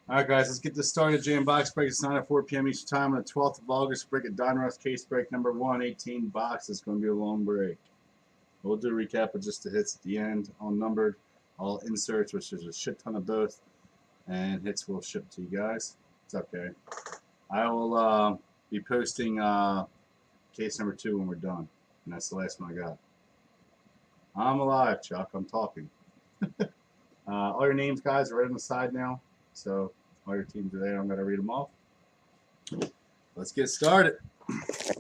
Alright guys, let's get this started. Jam box break. It's 9 at 4 p.m. Eastern Time on the 12th of August. Break at Donruss case break number 1, 18 box. It's going to be a long break. We'll do a recap of just the hits at the end. All numbered, all inserts, which is a shit ton of both. And hits will ship to you guys. It's okay. I will be posting case number 2 when we're done. And that's the last one I got. I'm alive, Chuck. I'm talking. All your names, guys, are right on the side now. So all your teams are there. I'm going to read them off. Let's get started.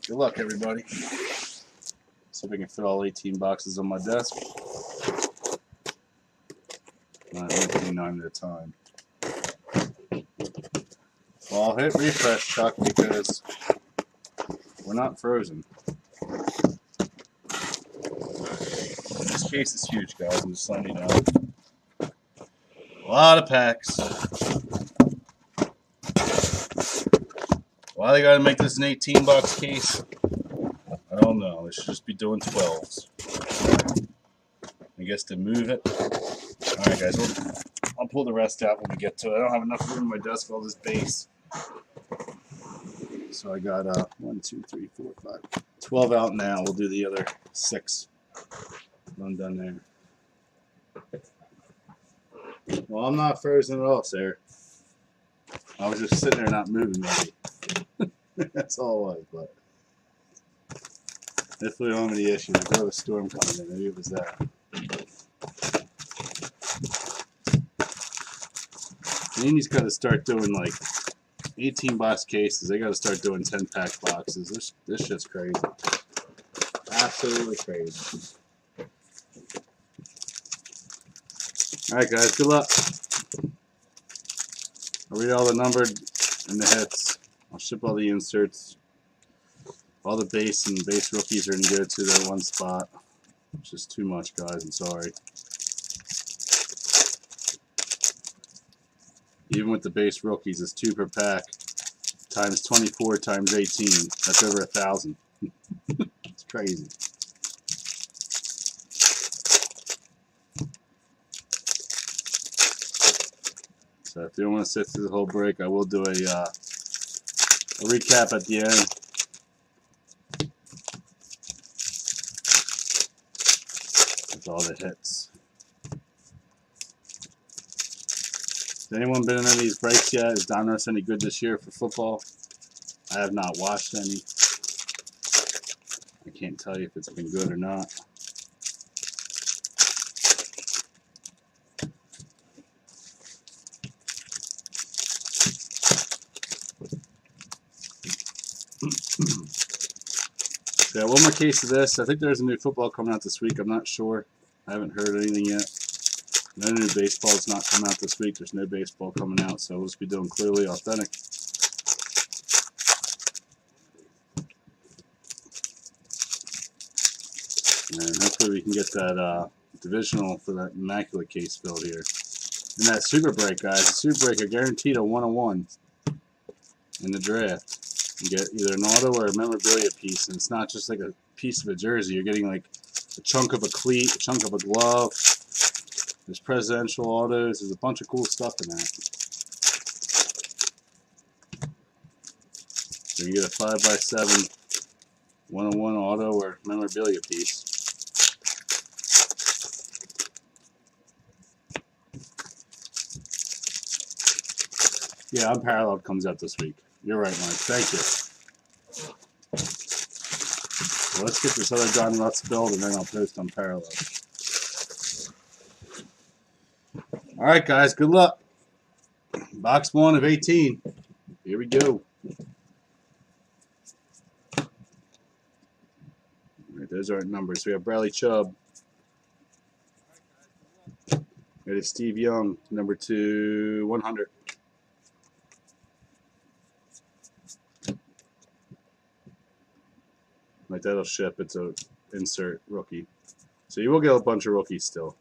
Good luck, everybody. See if I can fit all 18 boxes on my desk. I'm doing 9 at a time. Well, I'll hit refresh, Chuck, because we're not frozen. This case is huge, guys. I'm just letting you know. A lot of packs. Why they gotta make this an 18-box case? I don't know. They should just be doing 12s. I guess to move it. Alright, guys. I'll pull the rest out when we get to it. I don't have enough room on my desk for all this base. So I got 1, 2, 3, 4, 5, 12 out now. We'll do the other 6. I'm done there. Well, I'm not frozen at all, sir. I was just sitting there not moving, maybe. That's all it was, but hopefully we don't have any issues. I got a storm coming in. Maybe it was that. Andy's got to start doing like 18-box cases. They got to start doing 10-pack boxes. This shit's crazy. Absolutely crazy. All right, guys. Good luck. I'll read all the numbered and the hits. I'll ship all the inserts. All the base and base rookies are going to go to that one spot. It's just too much, guys. I'm sorry. Even with the base rookies, it's 2 per pack. Times 24 times 18. That's over 1,000. It's crazy. So if you don't want to sit through the whole break, I will do a recap at the end. With all the hits. Has anyone been in any of these breaks yet? Is Donruss any good this year for football? I have not watched any. I can't tell you if it's been good or not. So yeah, one more case of this. I think there's a new football coming out this week. I'm not sure. I haven't heard anything yet. No new baseball is not coming out this week. There's no baseball coming out, so we'll just be doing clearly authentic. And hopefully we can get that divisional for that immaculate case filled here. And that super break, guys. The super break, I guaranteed a 101 in the draft. You get either an auto or a memorabilia piece, and it's not just like a piece of a jersey. You're getting like a chunk of a cleat, a chunk of a glove. There's presidential autos. There's a bunch of cool stuff in that. So you get a 5x7 101 auto or memorabilia piece. Yeah, Unparalleled comes out this week. You're right, Mike. Thank you. So let's get this other Donruss build, and then I'll post Unparalleled. All right, guys. Good luck. Box 1 of 18. Here we go. All right, those aren't numbers. So we have Bradley Chubb. It is Steve Young, number 2, 100. Like that'll ship. It's a insert rookie. So you will get a bunch of rookies still.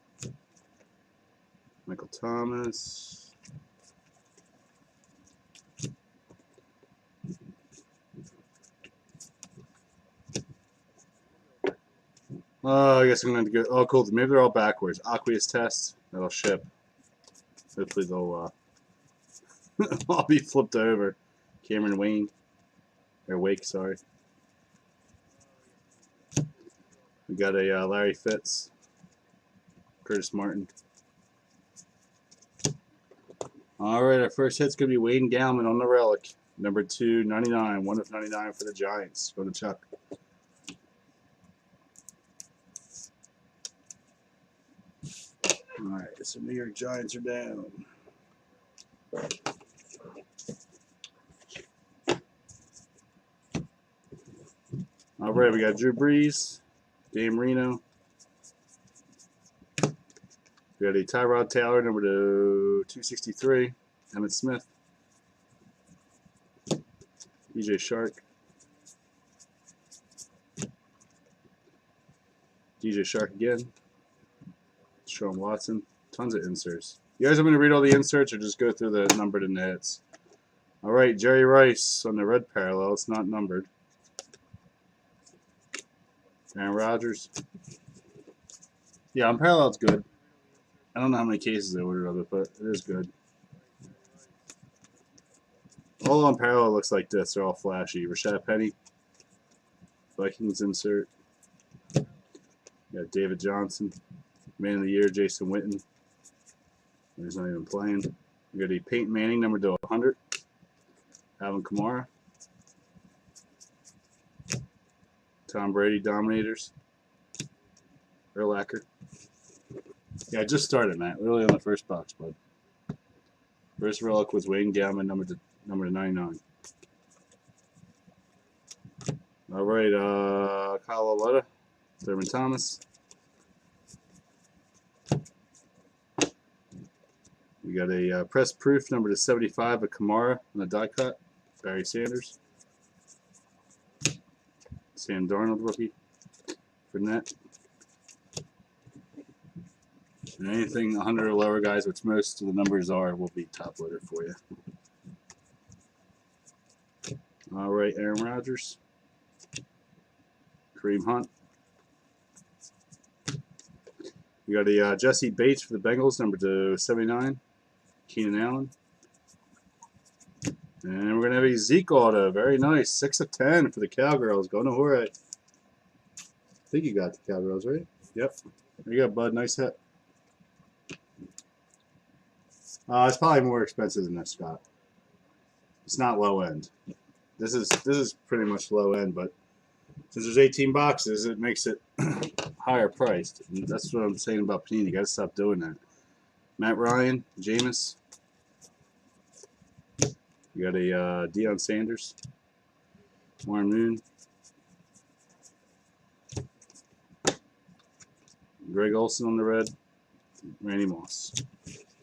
Michael Thomas. Oh, I guess I'm going to go. Oh, cool. Maybe they're all backwards. Aqueous test. That'll ship. Hopefully they'll I'll be flipped over. Cameron Wayne. Or Wake, sorry. We got a Larry Fitz. Curtis Martin. Alright, our first hit's going to be Wayne Gallman on the relic. Number 299. 1 of 99 for the Giants. Go to Chuck. Alright, so New York Giants are down. Alright, we got Drew Brees, Dan Marino. We got a Tyrod Taylor, number 263, Emmitt Smith. DJ Shark. DJ Shark again. Sean Watson. Tons of inserts. You guys want me to read all the inserts or just go through the numbered and the hits? Alright, Jerry Rice on the red parallel. It's not numbered. Aaron Rodgers. Yeah, on parallel it's good. I don't know how many cases they ordered of it, but it is good. All on parallel looks like this. They're all flashy. Rashad Penny. Vikings insert. We got David Johnson. Man of the Year, Jason Witten. He's not even playing. We got a Peyton Manning, number 100. Alvin Kamara. Tom Brady, Dominators. Urlacher. Yeah, I just started, Matt. Really on the first box, bud. First relic was Wayne Gallman, number to 99. All right, Kyle Aletta, Thurman Thomas. We got a press proof, number to 75, of Kamara on the die cut. Barry Sanders. Sam Darnold rookie. Fournette. And anything 100 or lower, guys, which most of the numbers are, will be top loader for you. All right, Aaron Rodgers. Kareem Hunt. We got a Jesse Bates for the Bengals, number to 79. Keenan Allen. And we're going to have a Zeke auto. Very nice. 6 of 10 for the Cowgirls. Going to Jorge. I think you got the Cowgirls, right? Yep. There you go, bud. Nice hit. It's probably more expensive than this, Scott. It's not low end. This is pretty much low end, but since there's 18 boxes, it makes it higher priced. And that's what I'm saying about Panini. You got to stop doing that. Matt Ryan, Jameis. You got a Deion Sanders, Warren Moon, Greg Olsen on the red, Randy Moss.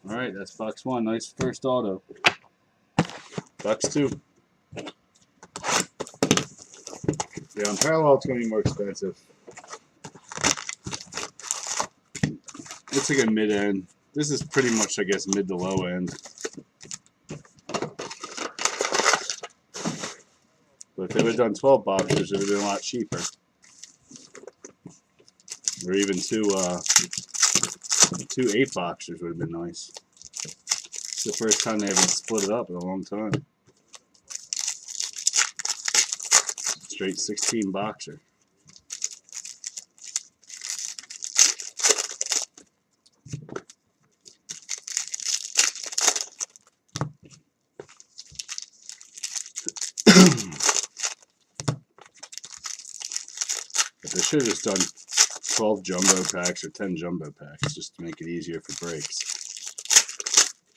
All right, that's box 1. Nice first auto. Box 2. Yeah, on parallel, it's going to be more expensive. It's like a mid-end. This is pretty much, I guess, mid to low end. But if they would have done 12 boxers, it would have been a lot cheaper. Or even two 8-boxers would have been nice. It's the first time they haven't split it up in a long time. Straight 16 boxer. But they should have just done 12 jumbo packs or 10 jumbo packs just to make it easier for breaks.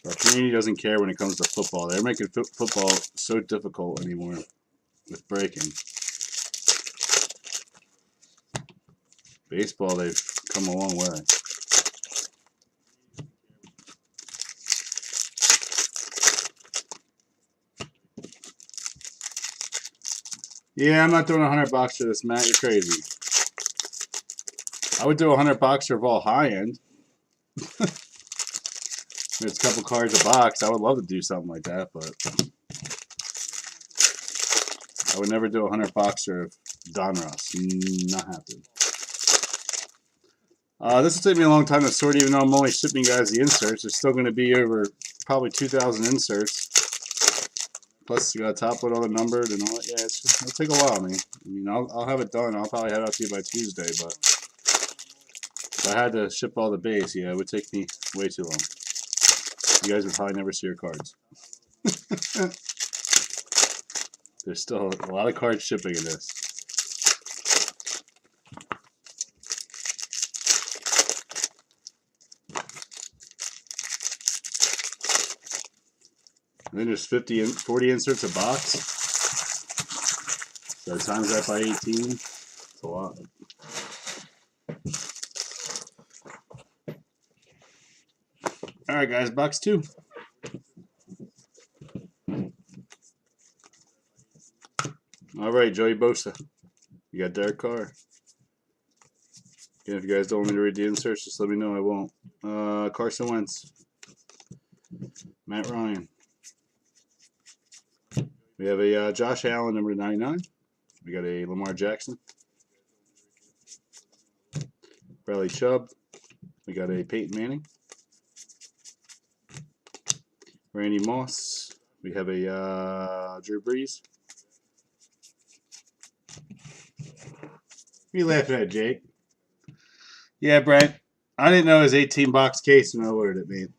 Our community doesn't care when it comes to football. They're making football so difficult anymore with breaking. Baseball, they've come a long way. Yeah, I'm not doing a 100 box for this, Matt. You're crazy. I would do a 100 boxer of all high end. It's a couple cards a box. I would love to do something like that, but I would never do a 100 boxer of Donruss. Not happen. This will take me a long time to sort, even though I'm only shipping you guys the inserts. There's still going to be over probably 2,000 inserts. Plus, you got to top load all the numbered and all that. Yeah, it'll take a while, man. I mean, I'll have it done. I'll probably have it out to you by Tuesday, but if I had to ship all the base, yeah, it would take me way too long. You guys would probably never see your cards. There's still a lot of cards shipping in this. And then there's 40 inserts a box. So times that by 18. It's a lot. Alright guys, box 2. Alright, Joey Bosa. You got Derek Carr. Again, if you guys don't want me to read the inserts, just let me know. I won't. Carson Wentz. Matt Ryan. We have a Josh Allen, number 99. We got a Lamar Jackson. Bradley Chubb. We got a Peyton Manning. Randy Moss. We have a Drew Brees. What are you laughing at, Jake? Yeah, Brent. I didn't know it was 18-box case when I ordered it, man.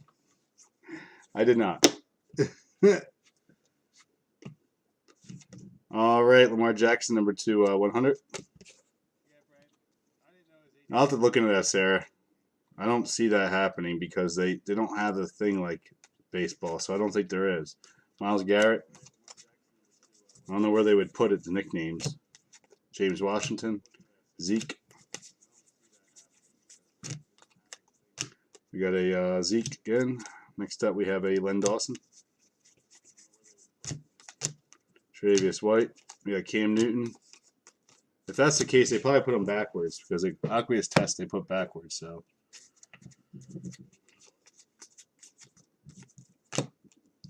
I did not. All right, Lamar Jackson, number 2, 100. I'll have to look into that, Sarah. I don't see that happening because they don't have a thing like baseball, so I don't think there is. Myles Garrett. I don't know where they would put it, the nicknames. James Washington. Zeke. We got a Zeke again. Next up, we have a Len Dawson. Tre'Davious White. We got Cam Newton. If that's the case, they probably put them backwards because the aqueous test they put backwards. So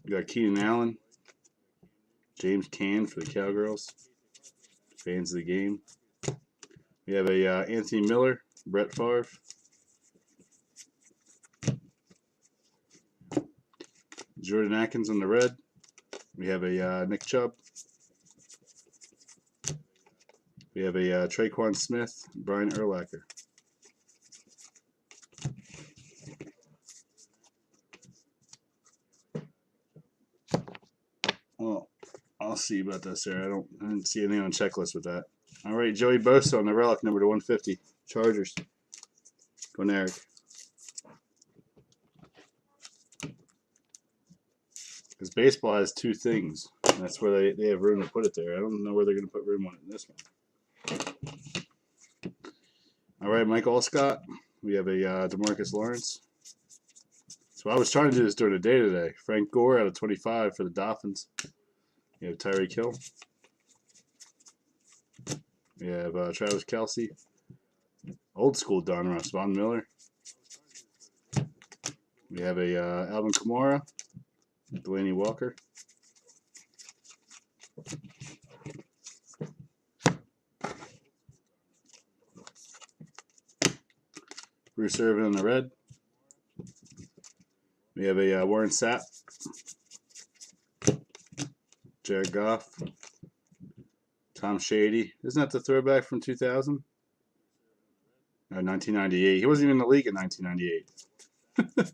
we got Keenan Allen, James Caan for the Cowgirls, fans of the game. We have a Anthony Miller, Brett Favre. Jordan Atkins on the red. We have a Nick Chubb. We have a Traquan Smith, Brian Urlacher. Well, I'll see about this there. I didn't see anything on the checklist with that. All right, Joey Bosa on the relic, number to 150. Chargers. Go on, Eric. Because baseball has 2 things. And that's where they have room to put it there. I don't know where they're going to put room on it in this one. All right, Mike Allscott. We have a DeMarcus Lawrence. So I was trying to do this during the day today. Frank Gore out of 25 for the Dolphins. We have Tyreek Hill. We have Travis Kelce. Old school Donruss, Von Miller. We have a Alvin Kamara. Delaney Walker. Bruce Irvin on the red. We have a Warren Sapp. Jared Goff. Tom Shady. Isn't that the throwback from 2000? 1998. He wasn't even in the league in 1998.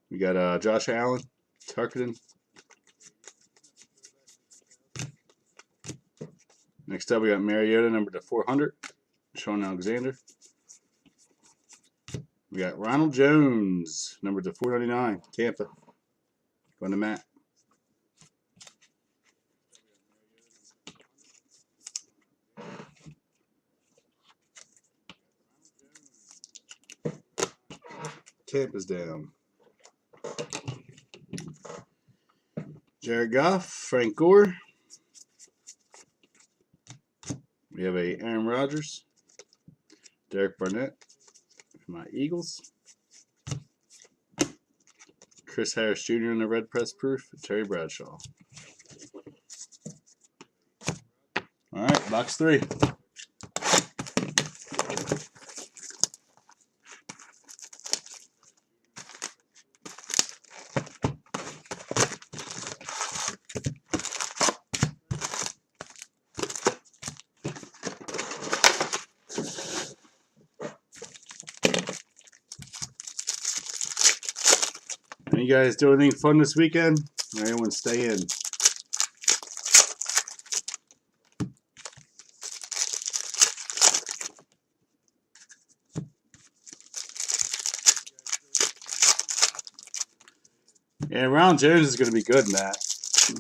We got Josh Allen. Tarkenton. Next up, we got Mariota, number to 400. Sean Alexander. We got Ronald Jones, number to 499. Tampa. Going to Matt. Tampa's down. Jared Goff, Frank Gore. We have a Aaron Rodgers, Derek Barnett for my Eagles, Chris Harris Jr. in the red press proof, Terry Bradshaw. All right, box 3. You guys do anything fun this weekend? Or anyone stay in? Yeah, Ron Jones is going to be good in that.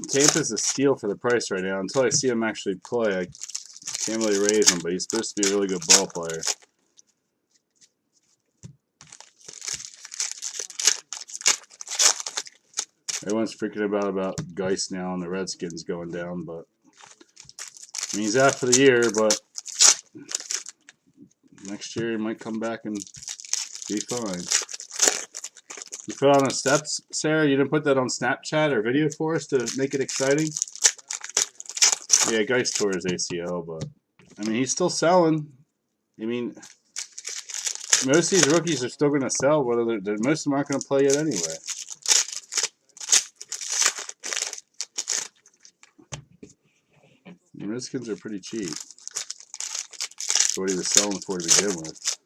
Tampa's a steal for the price right now. Until I see him actually play, I can't really raise him, but he's supposed to be a really good ball player. Everyone's freaking about Geist now and the Redskins going down, but I mean, he's out for the year, but next year he might come back and be fine. You put on the steps, Sarah? You didn't put that on Snapchat or video for us to make it exciting? Yeah, Geist tore his ACL, but I mean, he's still selling. I mean, most of these rookies are still going to sell, whether most of them aren't going to play yet anyway. The Redskins are pretty cheap for what he was selling for to begin with.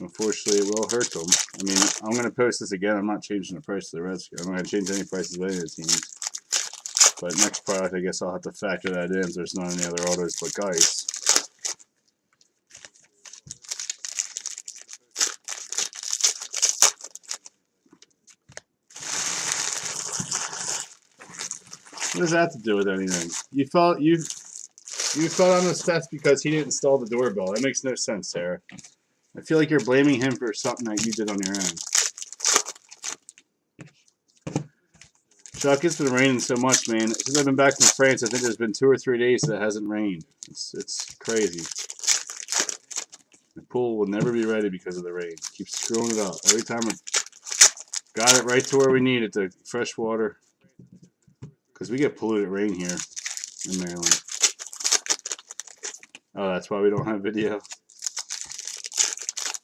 Unfortunately, it will hurt them. I mean, I'm going to post this again. I'm not changing the price of the Redskins. I'm not going to change any prices of any of the teams. But next product, I guess I'll have to factor that in. There's not any other autos but Geist. What does that have to do with anything? You fell on the steps because he didn't install the doorbell. That makes no sense, Sarah. I feel like you're blaming him for something that you did on your own. Chuck, it's been raining so much, man. Since I've been back from France, I think there's been 2 or 3 days that it hasn't rained. It's crazy. The pool will never be ready because of the rain. Keep screwing it up. Every time I got it right to where we need it, the fresh water. Because we get polluted rain here in Maryland. Oh, that's why we don't have video.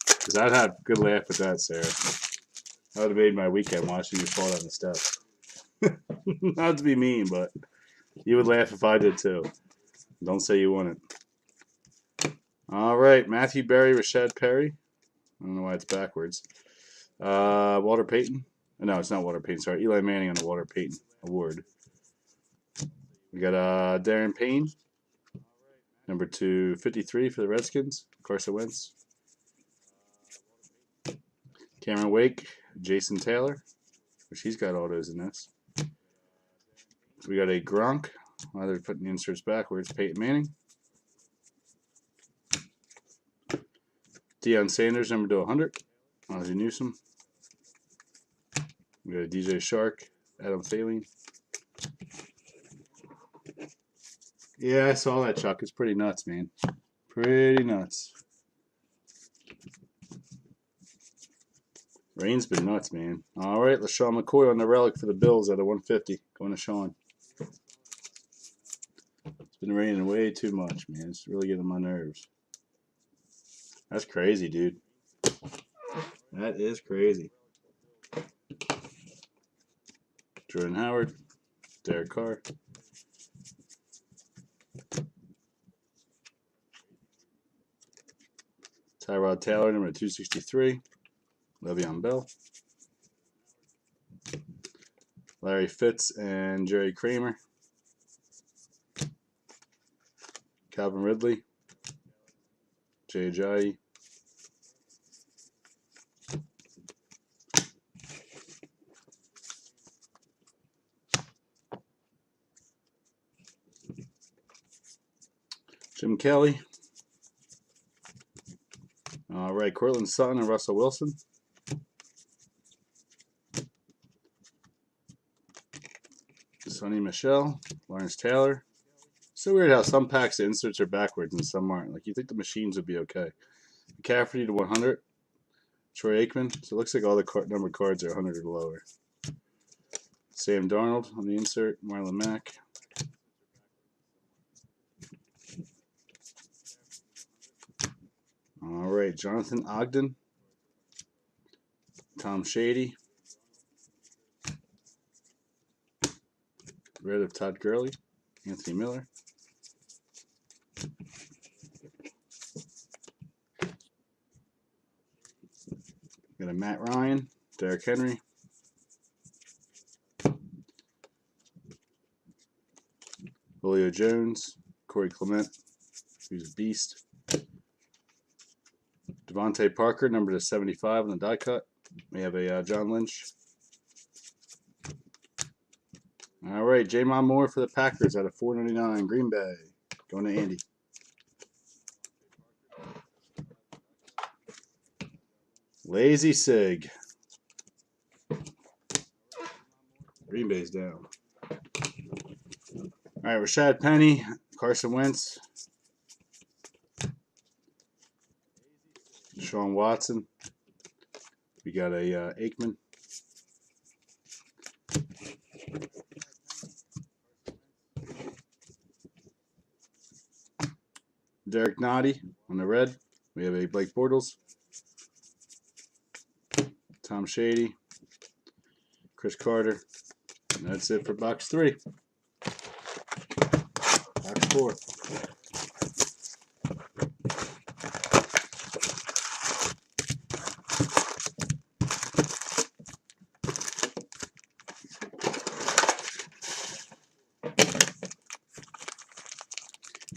Because I'd have a good laugh at that, Sarah. That would have made my weekend watching you fall down the steps. Not to be mean, but you would laugh if I did too. Don't say you wouldn't. All right, Matthew Berry, Rashad Perry. I don't know why it's backwards. Walter Payton. No, it's not Walter Payton. Sorry, Eli Manning on the Walter Payton Award. We got Darren Payne, number 253 for the Redskins. Carson Wentz. Cameron Wake, Jason Taylor, which he's got autos in this. We got a Gronk. Well, they're putting the inserts backwards. Peyton Manning. Deion Sanders, number 200. Ozzie Newsome. We got a DJ Shark, Adam Thielen. Yeah, I saw that, Chuck. It's pretty nuts, man. Pretty nuts. Rain's been nuts, man. All right, LaShawn McCoy on the relic for the Bills at a 150. Going to Sean. It's been raining way too much, man. It's really getting on my nerves. That's crazy, dude. That is crazy. Jordan Howard. Derek Carr. Tyrod Taylor, number 263. Le'Veon Bell. Larry Fitz and Jerry Kramer. Calvin Ridley. Jay Ajayi. Jim Kelly. All right, Cortland Sutton and Russell Wilson. Sonny Michel, Lawrence Taylor. So weird how some packs of inserts are backwards and some aren't. Like, you think the machines would be okay. McCaffrey to 100. Troy Aikman. So it looks like all the numbered cards are 100 or lower. Sam Darnold on the insert. Marlon Mack. All right, Jonathan Ogden. Tom Shady. Red of Todd Gurley. Anthony Miller. Got a Matt Ryan, Derrick Henry, Julio Jones, Corey Clement, who's a beast. Devontae Parker, number to 75 on the die cut. We have a John Lynch. All right, Jamon Moore for the Packers out of 499. Green Bay. Going to Andy. Lazy Sig. Green Bay's down. All right, Rashad Penny, Carson Wentz, Deshaun Watson. We got a Aikman. Derek Nottie on the red. We have a Blake Bortles. Tom Shady. Chris Carter. And that's it for box 3. Box 4.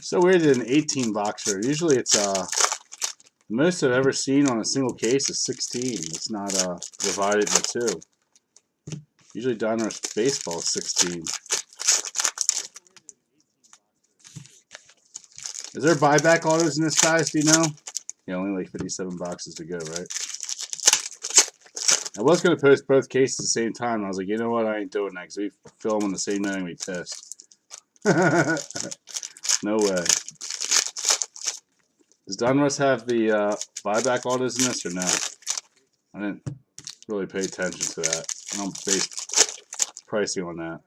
So weird that an 18 boxer. Usually it's the most I've ever seen on a single case is 16. It's not divided into 2. Usually Donruss baseball is 16. Is there buyback autos in this, guys? Do you know? Yeah, only like 57 boxes to go, right? I was going to post both cases at the same time. I was like, you know what? I ain't doing that because we film on the same night and we test. No way. Does Donruss have the buyback autos in this or no? I didn't really pay attention to that. I don't base pricing on that.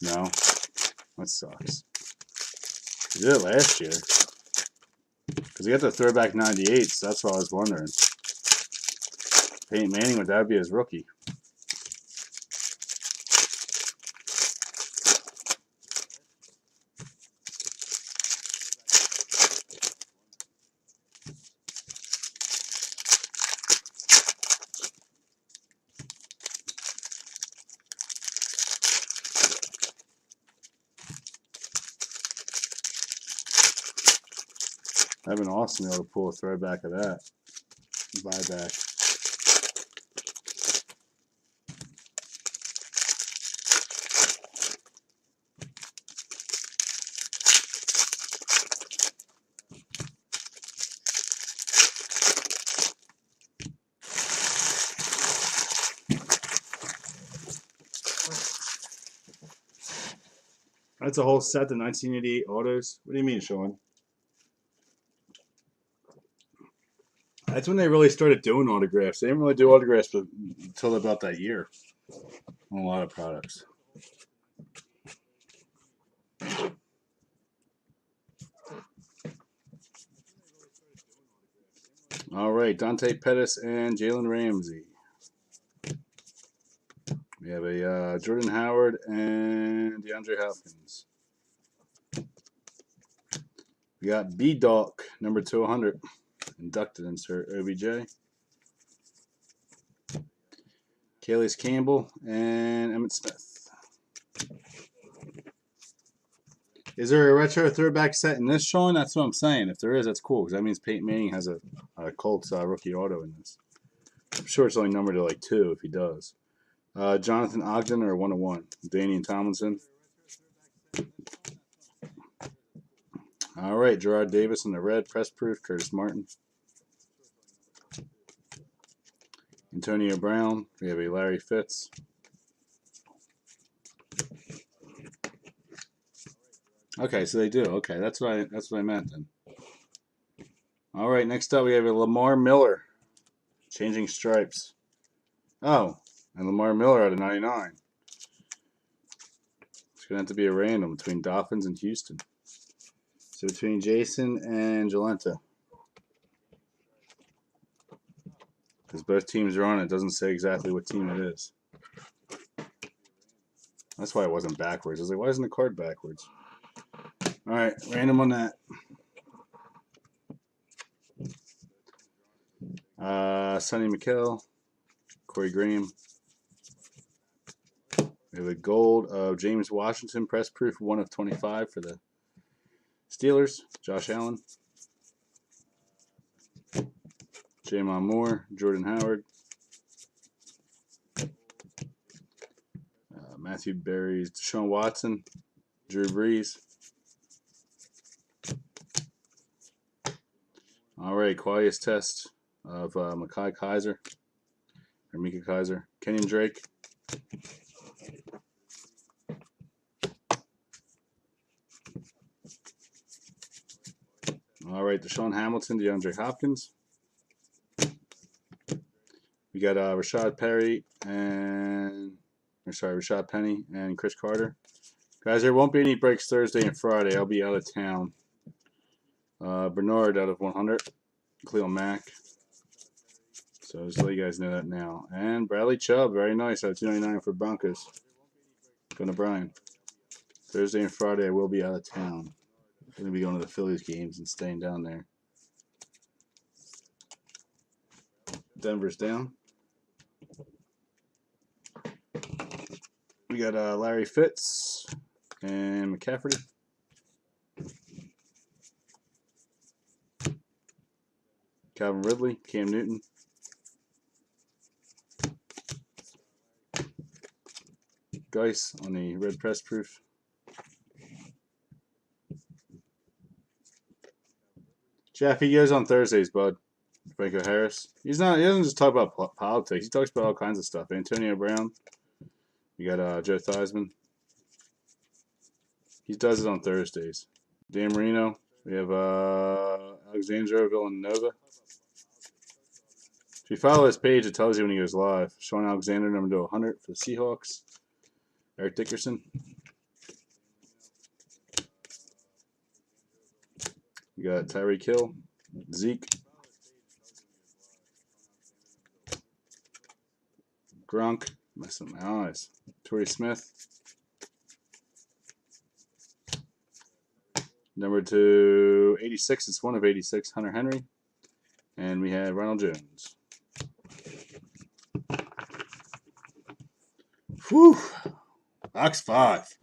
No, that sucks. We did it last year. Because he got the throwback 98, so that's what I was wondering. Peyton Manning, would that be his rookie? That'd been awesome to be able to pull a throwback of that. Buyback. That's a whole set of 1988 autos. What do you mean, Sean? That's when they really started doing autographs. They didn't really do autographs until about that year on a lot of products. All right, Dante Pettis and Jalen Ramsey. We have a Jordan Howard and DeAndre Hopkins. We got B-Dawk, number 200. Inducted insert OBJ. Calais Campbell and Emmitt Smith. Is there a retro throwback set in this, Sean? That's what I'm saying. If there is, that's cool because that means Peyton Manning has a Colts rookie auto in this. I'm sure it's only numbered to like 2 if he does. Jonathan Ogden or 101. Danny and Tomlinson. All right, Gerard Davis in the red, press proof. Curtis Martin. Antonio Brown. We have a Larry Fitz. Okay, so they do. Okay, that's what I meant then. All right, next up we have a Lamar Miller, changing stripes. Oh, and Lamar Miller out of 99. It's going to have to be a random between Dolphins and Houston. So between Jason and Jolenta. Because both teams are on it. It doesn't say exactly what team it is. That's why it wasn't backwards. I was like, why isn't the card backwards? Alright, random on that. Sonny Mikel, Corey Graham. We have a gold of James Washington, press proof 1 of 25 for the Steelers. Josh Allen. Jamon Moore, Jordan Howard. Matthew Berry's Deshaun Watson, Drew Brees. All right, quietest test of Micah Kaiser, Kenyon Drake. All right, Deshaun Hamilton, DeAndre Hopkins. We got Rashad Penny and Chris Carter. Guys, there won't be any breaks Thursday and Friday. I'll be out of town. Bernard out of 100. Cleo Mack. So just let you guys know that now. And Bradley Chubb, very nice, out of 299 for Broncos. Going to Brian. Thursday and Friday, I will be out of town. I'm going to be going to the Phillies games and staying down there. Denver's down. We got Larry Fitz and McCaffrey. Calvin Ridley, Cam Newton. Geis on the red press proof. Jeff, he goes on Thursdays, bud. Franco Harris. He doesn't just talk about politics. He talks about all kinds of stuff. Antonio Brown. You got Joe Theismann. He does it on Thursdays. Dan Marino. We have Alexandro Villanova. If you follow his page, it tells you when he goes live. Sean Alexander, number to 100 for the Seahawks. Eric Dickerson. You got Tyreek Hill. Zeke. Gronk. Messing with my eyes. Torrey Smith. Number 286. It's 1 of 86. Hunter Henry. And we had Ronald Jones. Whew. Box 5.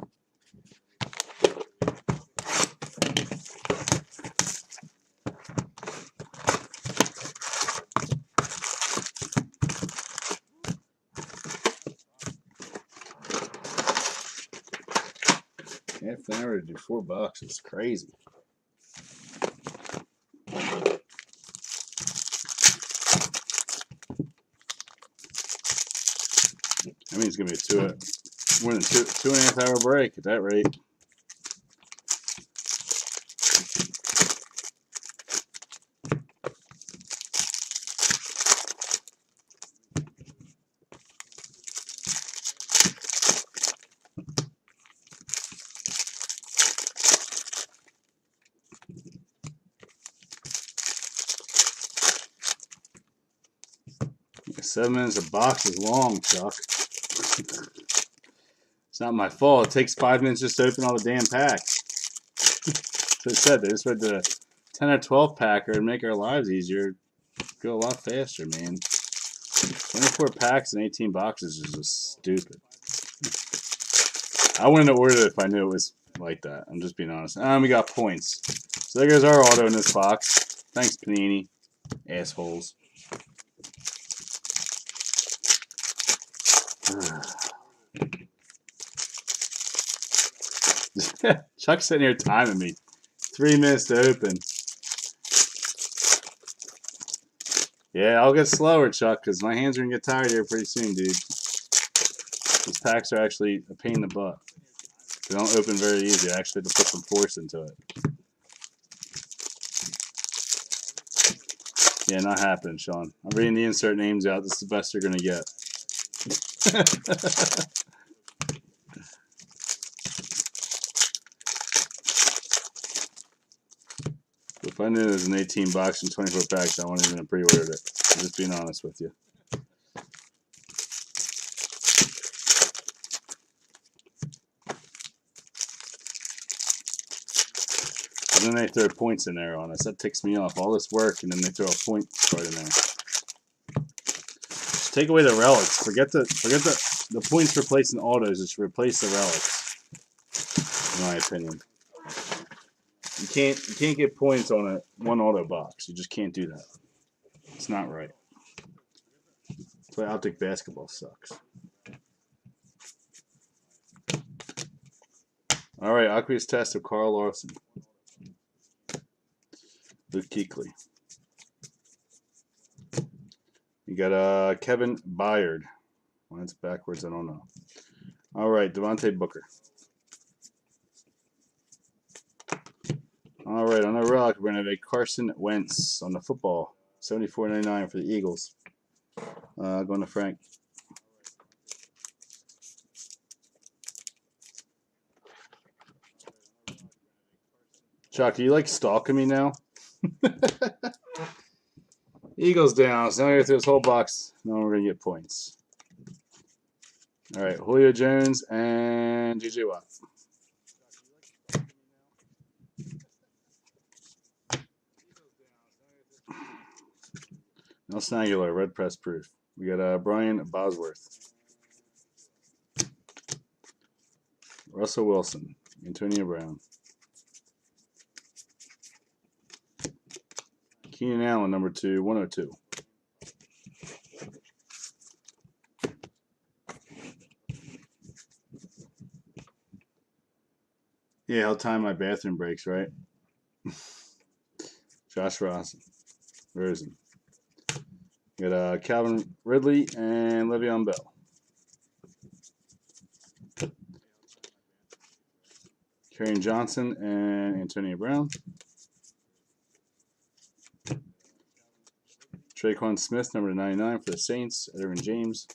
Half an hour to do 4 boxes. Crazy. I mean, it's going to be more than two and a half hour break at that rate. Yeah, 7 minutes a box is long, Chuck. It's not my fault. It takes 5 minutes just to open all the damn packs. So I said, they just read the 10 or 12 packer and make our lives easier. Go a lot faster, man. 24 packs and 18 boxes is just stupid. I wouldn't have ordered it if I knew it was like that. I'm just being honest. We got points. So there goes our auto in this box. Thanks, Panini. Assholes. Chuck's sitting here timing me. 3 minutes to open. Yeah, I'll get slower, Chuck, because my hands are going to get tired here pretty soon, dude. These packs are actually a pain in the butt. They don't open very easy. I actually have to put some force into it. Yeah, not happening, Sean. I'm reading the insert names out. This is the best you're going to get. If I knew it was an 18 box and 24 packs, I wouldn't even have pre-ordered it. I'm just being honest with you. And then they throw points in there on us. That ticks me off. All this work, and then they throw a point card in there. Just take away the relics. Forget the points for placing autos. Just replace the relics. In my opinion, you can't get points on a one auto box. You just can't do that. It's not right. That's why Optic Basketball sucks. All right, aqueous test of Carl Larson. Luke Kuechly. You got Kevin Byard. Well, that's backwards. I don't know. All right, Devontae Booker. All right, on the relic, we're going to have a Carson Wentz on the football. $74.99 for the Eagles. Going to Frank. Chuck, are you like stalking me now? Eagles down. So now we go through this whole box. Now we're going to get points. All right, Julio Jones and J.J. Watt. Nelson Aguilar, red press proof. We got Brian Bosworth. Russell Wilson. Antonio Brown. Keenan Allen, number 2, 102. Yeah, I'll time my bathroom breaks, right? Josh Rosen. Where is he? We got Calvin Ridley and Le'Veon Bell. Kerryon Johnson and Antonio Brown. Traquan Smith, number 99 for the Saints. Edwin James.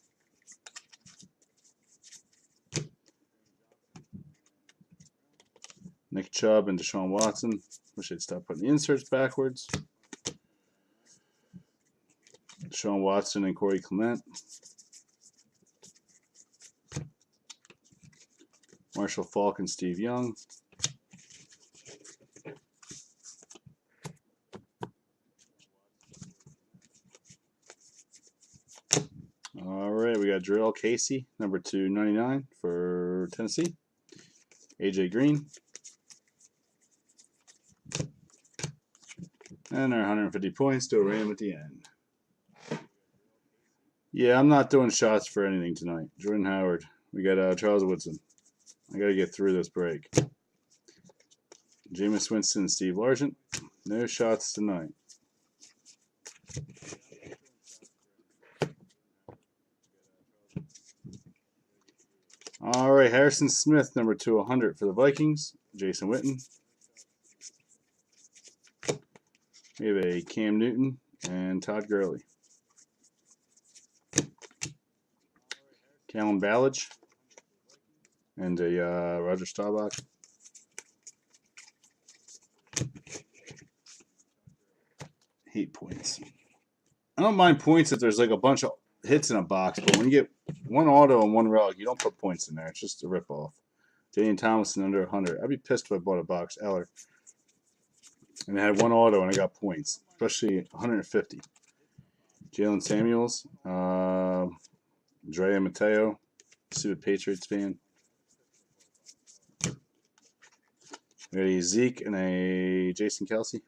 Nick Chubb and Deshaun Watson. Wish I'd stop putting the inserts backwards. Deshaun Watson and Corey Clement. Marshall Faulk and Steve Young. All right, we got Jarrell Casey, number 299 for Tennessee. AJ Green. And our 150 points to a random at the end. Yeah, I'm not doing shots for anything tonight. Jordan Howard. We got Charles Woodson. I got to get through this break. Jameis Winston and Steve Largent. No shots tonight. All right, Harrison Smith, number 200 for the Vikings. Jason Witten. We have a Cam Newton and Todd Gurley. Callum Ballage and a Roger Staubach. Hate points. I don't mind points if there's like a bunch of hits in a box, but when you get one auto and one relic, you don't put points in there. It's just a ripoff. Daniel Thomason under 100. I'd be pissed if I bought a box. Eller. And I had one auto and I got points, especially 150. Jalen Samuels, Drea Mateo, suited Patriots fan. We got a Zeke and a Jason Kelsey.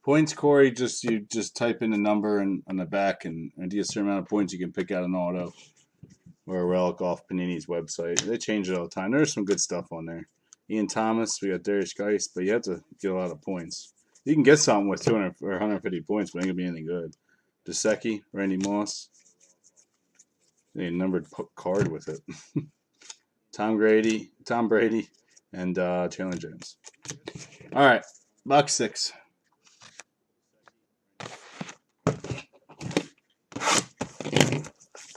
Points, Corey, you just type in the number and on the back, and a certain amount of points you can pick out an auto or a relic off Panini's website. They change it all the time. There's some good stuff on there. Ian Thomas, we got Darius Geis, but you have to get a lot of points. You can get something with 200 or 150 points, but it ain't gonna be anything good. Gesicki, Randy Moss, a numbered card with it. Tom Brady, and Chandler Jones. All right, box 6.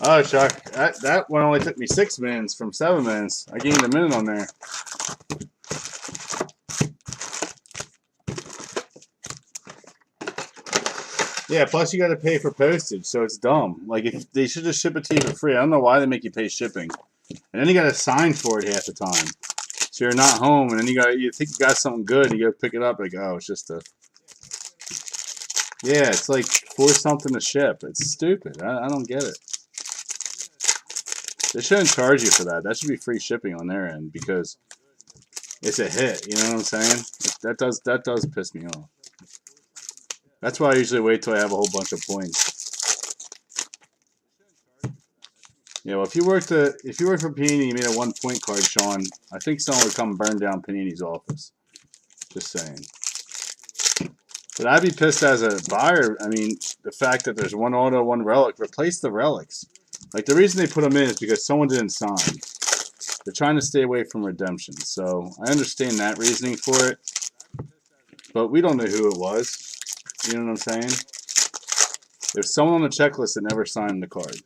Oh, Chuck, that one only took me 6 minutes from 7 minutes. I gained a minute on there. Yeah, plus you got to pay for postage, so it's dumb. Like, if they should just ship it to you for free. I don't know why they make you pay shipping. And then you got to sign for it half the time. So you're not home, and then you think you got something good, and you go pick it up, like, oh, it's just a... Yeah, it's like for something to ship. It's stupid. I don't get it. They shouldn't charge you for that. That should be free shipping on their end, because it's a hit. You know what I'm saying? That does piss me off. That's why I usually wait till I have a whole bunch of points. Yeah, well, if you work for Panini, you made a 1-point card, Sean. I think someone would come and burn down Panini's office. Just saying. But I'd be pissed as a buyer. I mean, the fact that there's one auto, one relic. Replace the relics. Like, the reason they put them in is because someone didn't sign. They're trying to stay away from redemption. So I understand that reasoning for it. But we don't know who it was. You know what I'm saying? There's someone on the checklist that never signed the card.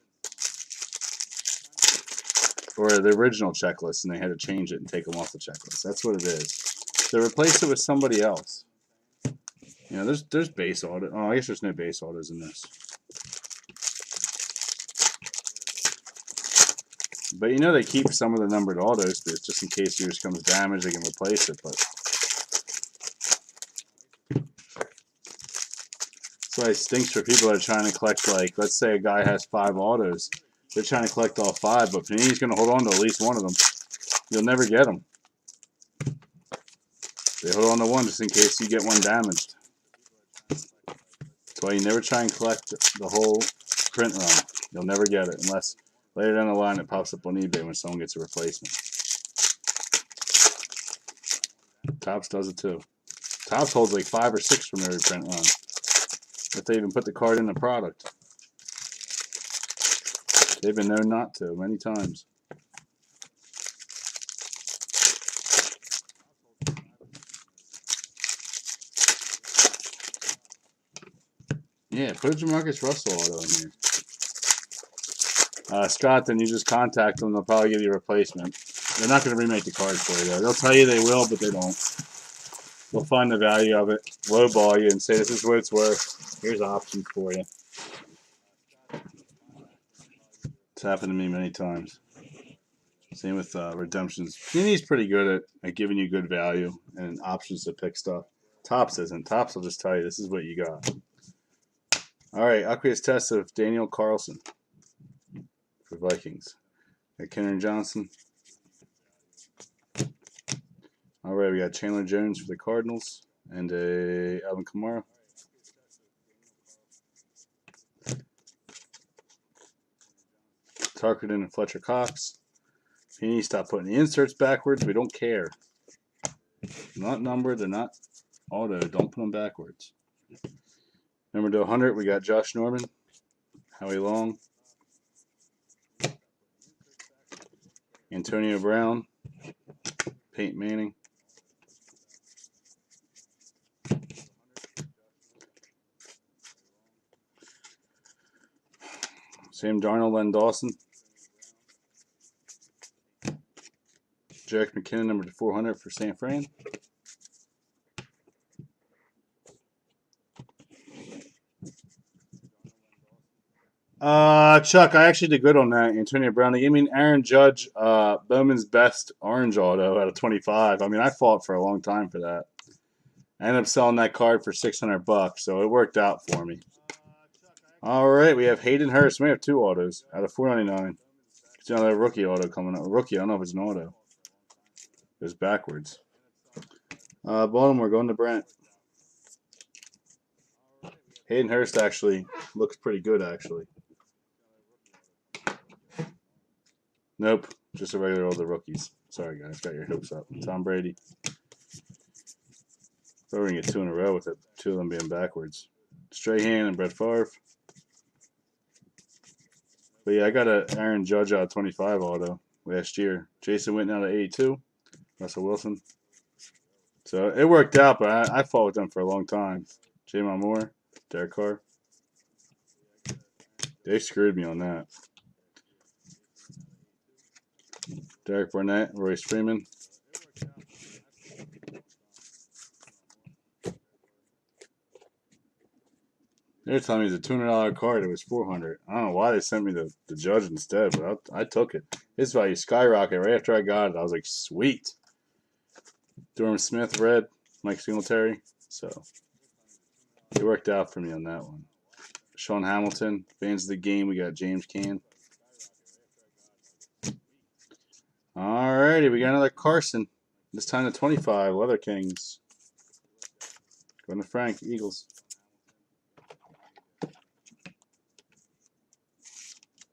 Or the original checklist, and they had to change it and take them off the checklist. That's what it is. So replace it with somebody else. You know, there's base auto. Oh, I guess there's no base autos in this. But you know they keep some of the numbered autos, but just in case yours comes damaged, they can replace it. But that's why it stinks for people that are trying to collect, like, let's say a guy has 5 autos. They're trying to collect all 5, but Panini's going to hold on to at least one of them. You'll never get them. They hold on to one just in case you get one damaged. That's why you never try and collect the whole print run. You'll never get it unless later down the line it pops up on eBay when someone gets a replacement. Topps does it too. Topps holds like 5 or 6 from every print run. If they even put the card in the product. They've been known not to many times. Yeah, put a Jamarcus Russell auto in here. Scott, then you just contact them. They'll probably give you a replacement. They're not going to remake the card for you, though. They'll tell you they will, but they don't. They'll find the value of it, lowball you, and say, this is what it's worth. Here's options for you. It's happened to me many times. Same with redemptions. Panini's pretty good at giving you good value and options to pick stuff. Topps isn't. Topps will just tell you, this is what you got. All right, aqueous test of Daniel Carlson for Vikings. Got Kenner Johnson. All right, we got Chandler Jones for the Cardinals and a Alvin Kamara. Tarkenton and Fletcher Cox. Panini, stop putting the inserts backwards. We don't care. They're not numbered. They're not auto. Don't put them backwards. Number to 100, we got Josh Norman, Howie Long, Antonio Brown, Peyton Manning, Sam Darnold, Len Dawson, Jerick McKinnon, number to 400 for San Fran. Chuck, I actually did good on that. Antonio Brown. They gave me an Aaron Judge, Bowman's best orange auto out of 25. I mean, I fought for a long time for that. I ended up selling that card for $600, so it worked out for me. All right, we have Hayden Hurst. We have 2 autos out of 499. It's another rookie auto coming up. Rookie, I don't know if it's an auto. It goes backwards. Baltimore going to Brent. Hayden Hurst actually looks pretty good, actually. Nope, just a regular older rookies. Sorry, guys, got your hopes up. Tom Brady. We're going to get 2 in a row with it. 2 of them being backwards. Strahan and Brett Favre. But yeah, I got a Aaron Judge out of 25 auto last year. Jason Witten out of 82. Russell Wilson. So it worked out, but I fought with them for a long time. Jamon Moore, Derek Carr. They screwed me on that. Derek Barnett, Royce Freeman. They're telling me it's a $200 card. It was $400. I don't know why they sent me the Judge instead, but I took it. His value skyrocketed right after I got it. I was like, sweet. Durham Smith, red. Mike Singletary. So it worked out for me on that one. Sean Hamilton, fans of the game. We got James Can. Alrighty, we got another Carson. This time to 25. Leather Kings. Going to Frank, Eagles.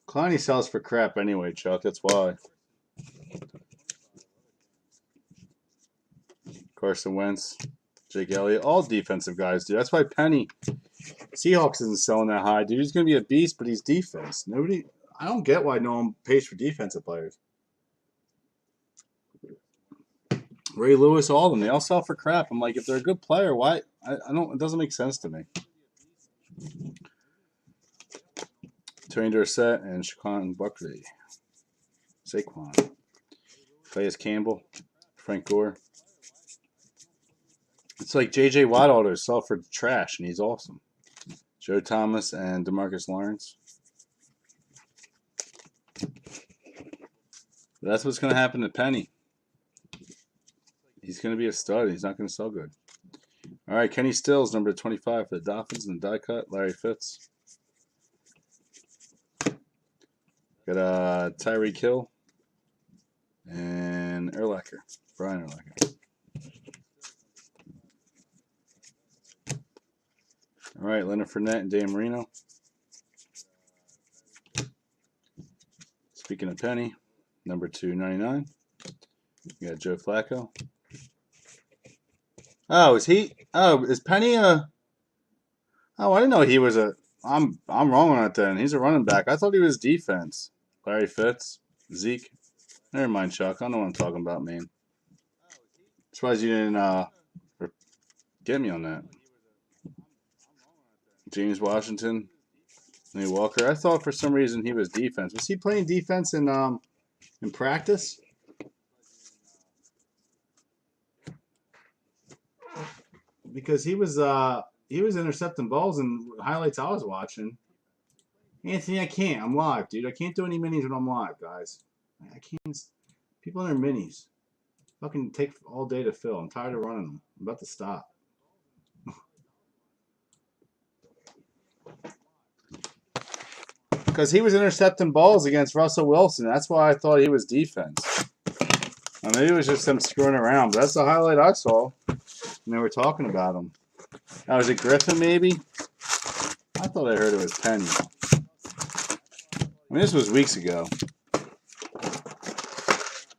Clowney sells for crap anyway, Chuck. That's why. Carson Wentz, Jake Elliott, all defensive guys, dude. That's why Penny Seahawks isn't selling that high, dude. He's gonna be a beast, but he's defense. Nobody. I don't get why no one pays for defensive players. Ray Lewis, all of them. They all sell for crap. I'm like, if they're a good player, why? I don't. It doesn't make sense to me. Tony Dorsett and Shaquan Buckley. Saquon. Calais Campbell. Frank Gore. It's like J.J. Watt autos sell for trash, and he's awesome. Joe Thomas and DeMarcus Lawrence. That's what's going to happen to Penny. He's going to be a stud. He's not going to sell good. All right, Kenny Stills, number 25 for the Dolphins in the die cut. Larry Fitz. Got Tyreek Hill and Urlacher. Brian Urlacher. All right, Leonard Fournette and Dan Marino. Speaking of Penny, number 299. We got Joe Flacco. Oh, is he? Oh, is Penny a? Oh, I didn't know he was a. I'm wrong on that then. He's a running back. I thought he was defense. Larry Fitz, Zeke. Never mind, Chuck. I don't know what I'm talking about, man. Surprised you didn't get me on that. James Washington, Lee Walker. I thought for some reason he was defense. Was he playing defense in practice? Because he was intercepting balls in highlights I was watching. Anthony, I can't. I'm live, dude. I can't do any minis when I'm live, guys. I can't. People in their minis fucking take all day to fill. I'm tired of running them. I'm about to stop. Because he was intercepting balls against Russell Wilson. That's why I thought he was defense. Maybe it was just them screwing around. But that's the highlight I saw when they were talking about him. Now, was it Griffin, maybe? I thought I heard it was Penny. I mean, this was weeks ago.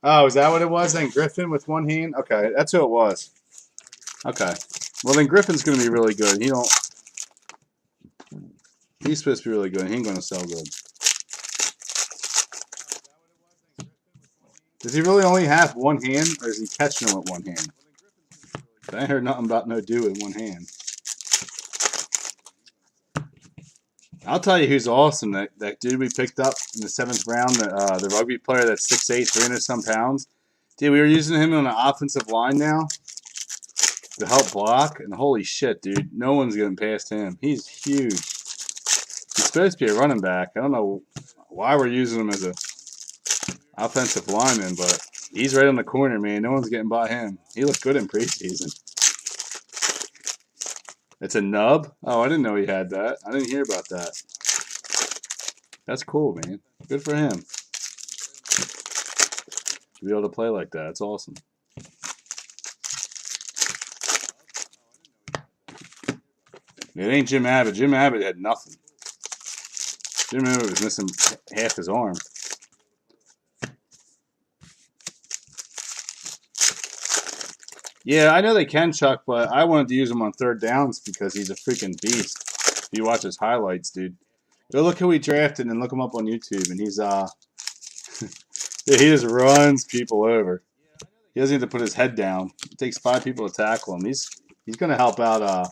Oh, is that what it was then? Griffin with one hand? Okay, that's who it was. Okay. Well, then Griffin's going to be really good. He's supposed to be really good. He ain't going to sell good. Does he really only have one hand, or is he catching them with one hand? I ain't heard nothing about no do with one hand. I'll tell you who's awesome. That dude we picked up in the 7th round, the rugby player that's 6'8", 300-some pounds. Dude, we were using him on the offensive line now to help block, and holy shit, dude, no one's getting past him. He's huge. He's supposed to be a running back. I don't know why we're using him as a offensive lineman, but he's right on the corner, man. No one's getting by him. He looked good in preseason. It's a nub? Oh, I didn't know he had that. I didn't hear about that. That's cool, man. Good for him. To be able to play like that. It's awesome. It ain't Jim Abbott. Jim Abbott had nothing. Jim Abbott was missing half his arm. Yeah, I know they can, Chuck, but I wanted to use him on 3rd downs because he's a freaking beast. If you watch his highlights, dude. Go look who he drafted and look him up on YouTube, and he's he just runs people over. He doesn't have to put his head down. It takes 5 people to tackle him. He's gonna help out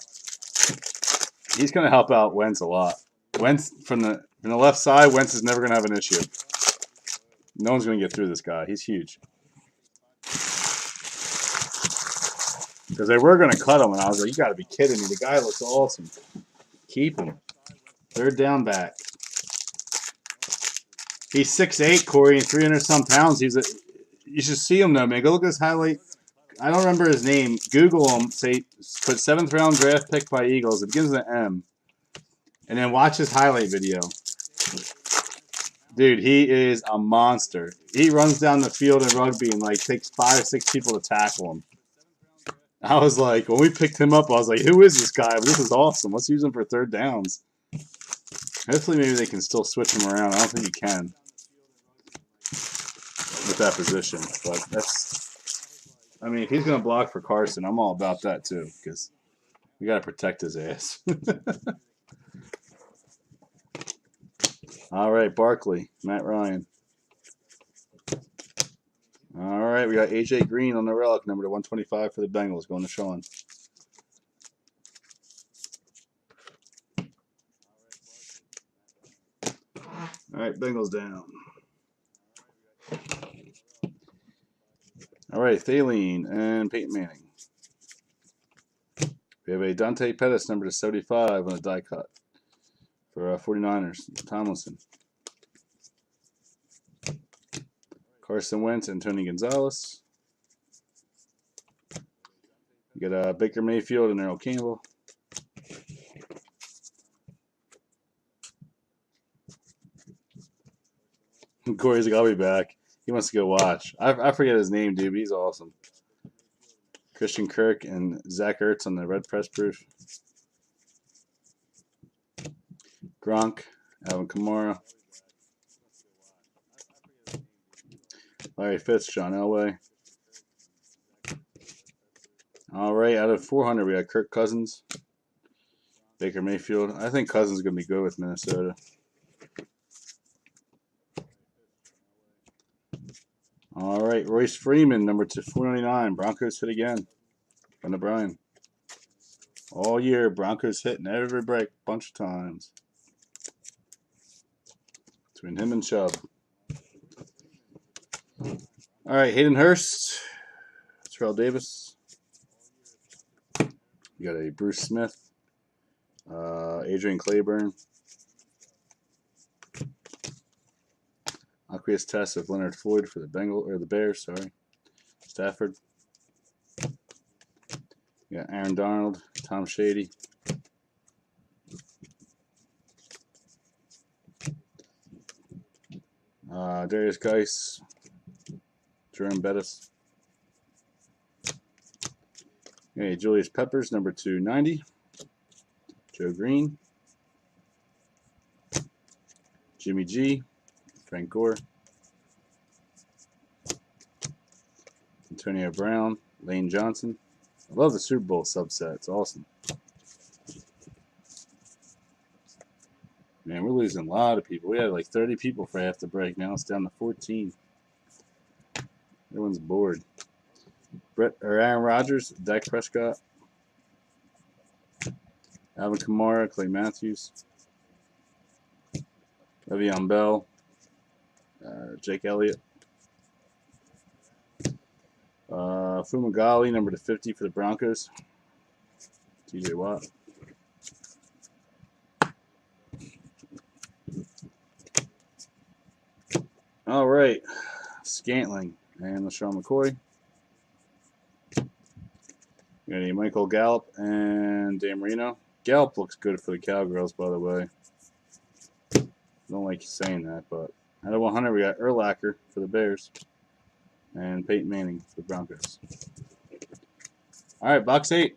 he's gonna help out Wentz a lot. Wentz from the left side, Wentz is never gonna have an issue. No one's gonna get through this guy. He's huge. Because they were going to cut him, and I was like, you got to be kidding me. The guy looks awesome. Keep him. Third down back. He's 6'8", Corey, and 300-some pounds. You should see him, though, man. Go look at his highlight. I don't remember his name. Google him. Say, put 7th round draft pick by Eagles. It begins with an M. And then watch his highlight video. Dude, he is a monster. He runs down the field in rugby and like takes 5 or 6 people to tackle him. I was like, when we picked him up, I was like, who is this guy? This is awesome. Let's use him for third downs. Hopefully maybe they can still switch him around. I don't think you can with that position. But that's, I mean, if he's going to block for Carson, I'm all about that too because we got to protect his ass. All right, Barkley, Matt Ryan. All right, we got AJ Green on the relic, number to 125 for the Bengals, going to Sean. All right, Bengals down. All right, Thaleen and Peyton Manning. We have a Dante Pettis, number to 75 on a die cut for 49ers, Tomlinson. Carson Wentz and Tony Gonzalez. You got Baker Mayfield and Earl Campbell. Corey's like, I'll be back. He wants to go watch. I forget his name, dude, but he's awesome. Christian Kirk and Zach Ertz on the red press proof. Gronk, Alvin Kamara. Larry Fitz, John Elway. All right, out of 400, we got Kirk Cousins, Baker Mayfield. I think Cousins is going to be good with Minnesota. All right, Royce Freeman, number 499. Broncos hit again. From Brian. All year, Broncos hitting every break a bunch of times. Between him and Chubb. All right, Hayden Hurst, Terrell Davis. You got a Bruce Smith, Adrian Claiborne. Aqueous test of Leonard Floyd for the Bears. Sorry, Stafford. You got Aaron Donald, Tom Shady. Darius Geis, Jerome Bettis. Okay, Julius Peppers, number 290. Joe Green. Jimmy G. Frank Gore. Antonio Brown. Lane Johnson. I love the Super Bowl subset. It's awesome. Man, we're losing a lot of people. We had like 30 people for half the break. Now it's down to 14. Everyone's bored. Aaron Rodgers, Dak Prescott, Alvin Kamara, Clay Matthews, Le'Veon Bell, Jake Elliott, Fumagalli, number 50 for the Broncos, TJ Watt. All right, Scantling and LaShawn McCoy. You got Michael Gallup and Dan Marino. Gallup looks good for the Cowgirls, by the way. Don't like saying that, but out of 100, we got Urlacher for the Bears and Peyton Manning for the Broncos. All right, box 8.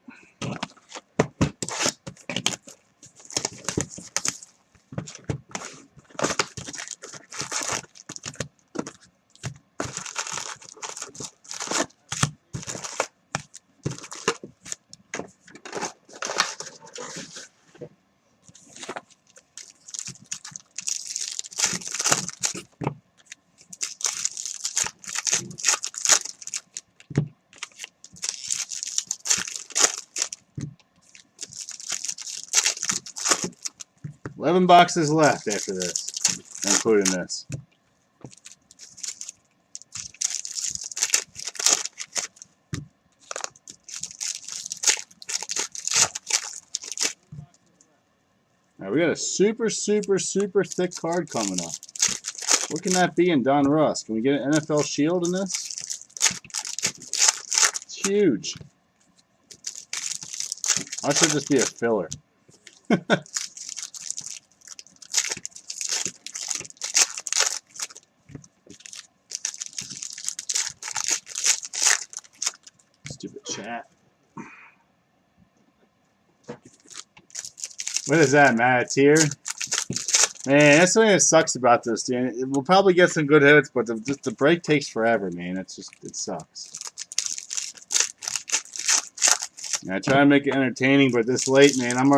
$11 boxes left after this, including this. All right, we got a super thick card coming up. What can that be in Donruss? Can we get an NFL Shield in this? It's huge. I should just be a filler. Stupid chat. What is that, Matt? Tier? Man, that's something that sucks about this, dude. We'll probably get some good hits, but the break takes forever, man. It sucks. I try to make it entertaining, but this late, man, I was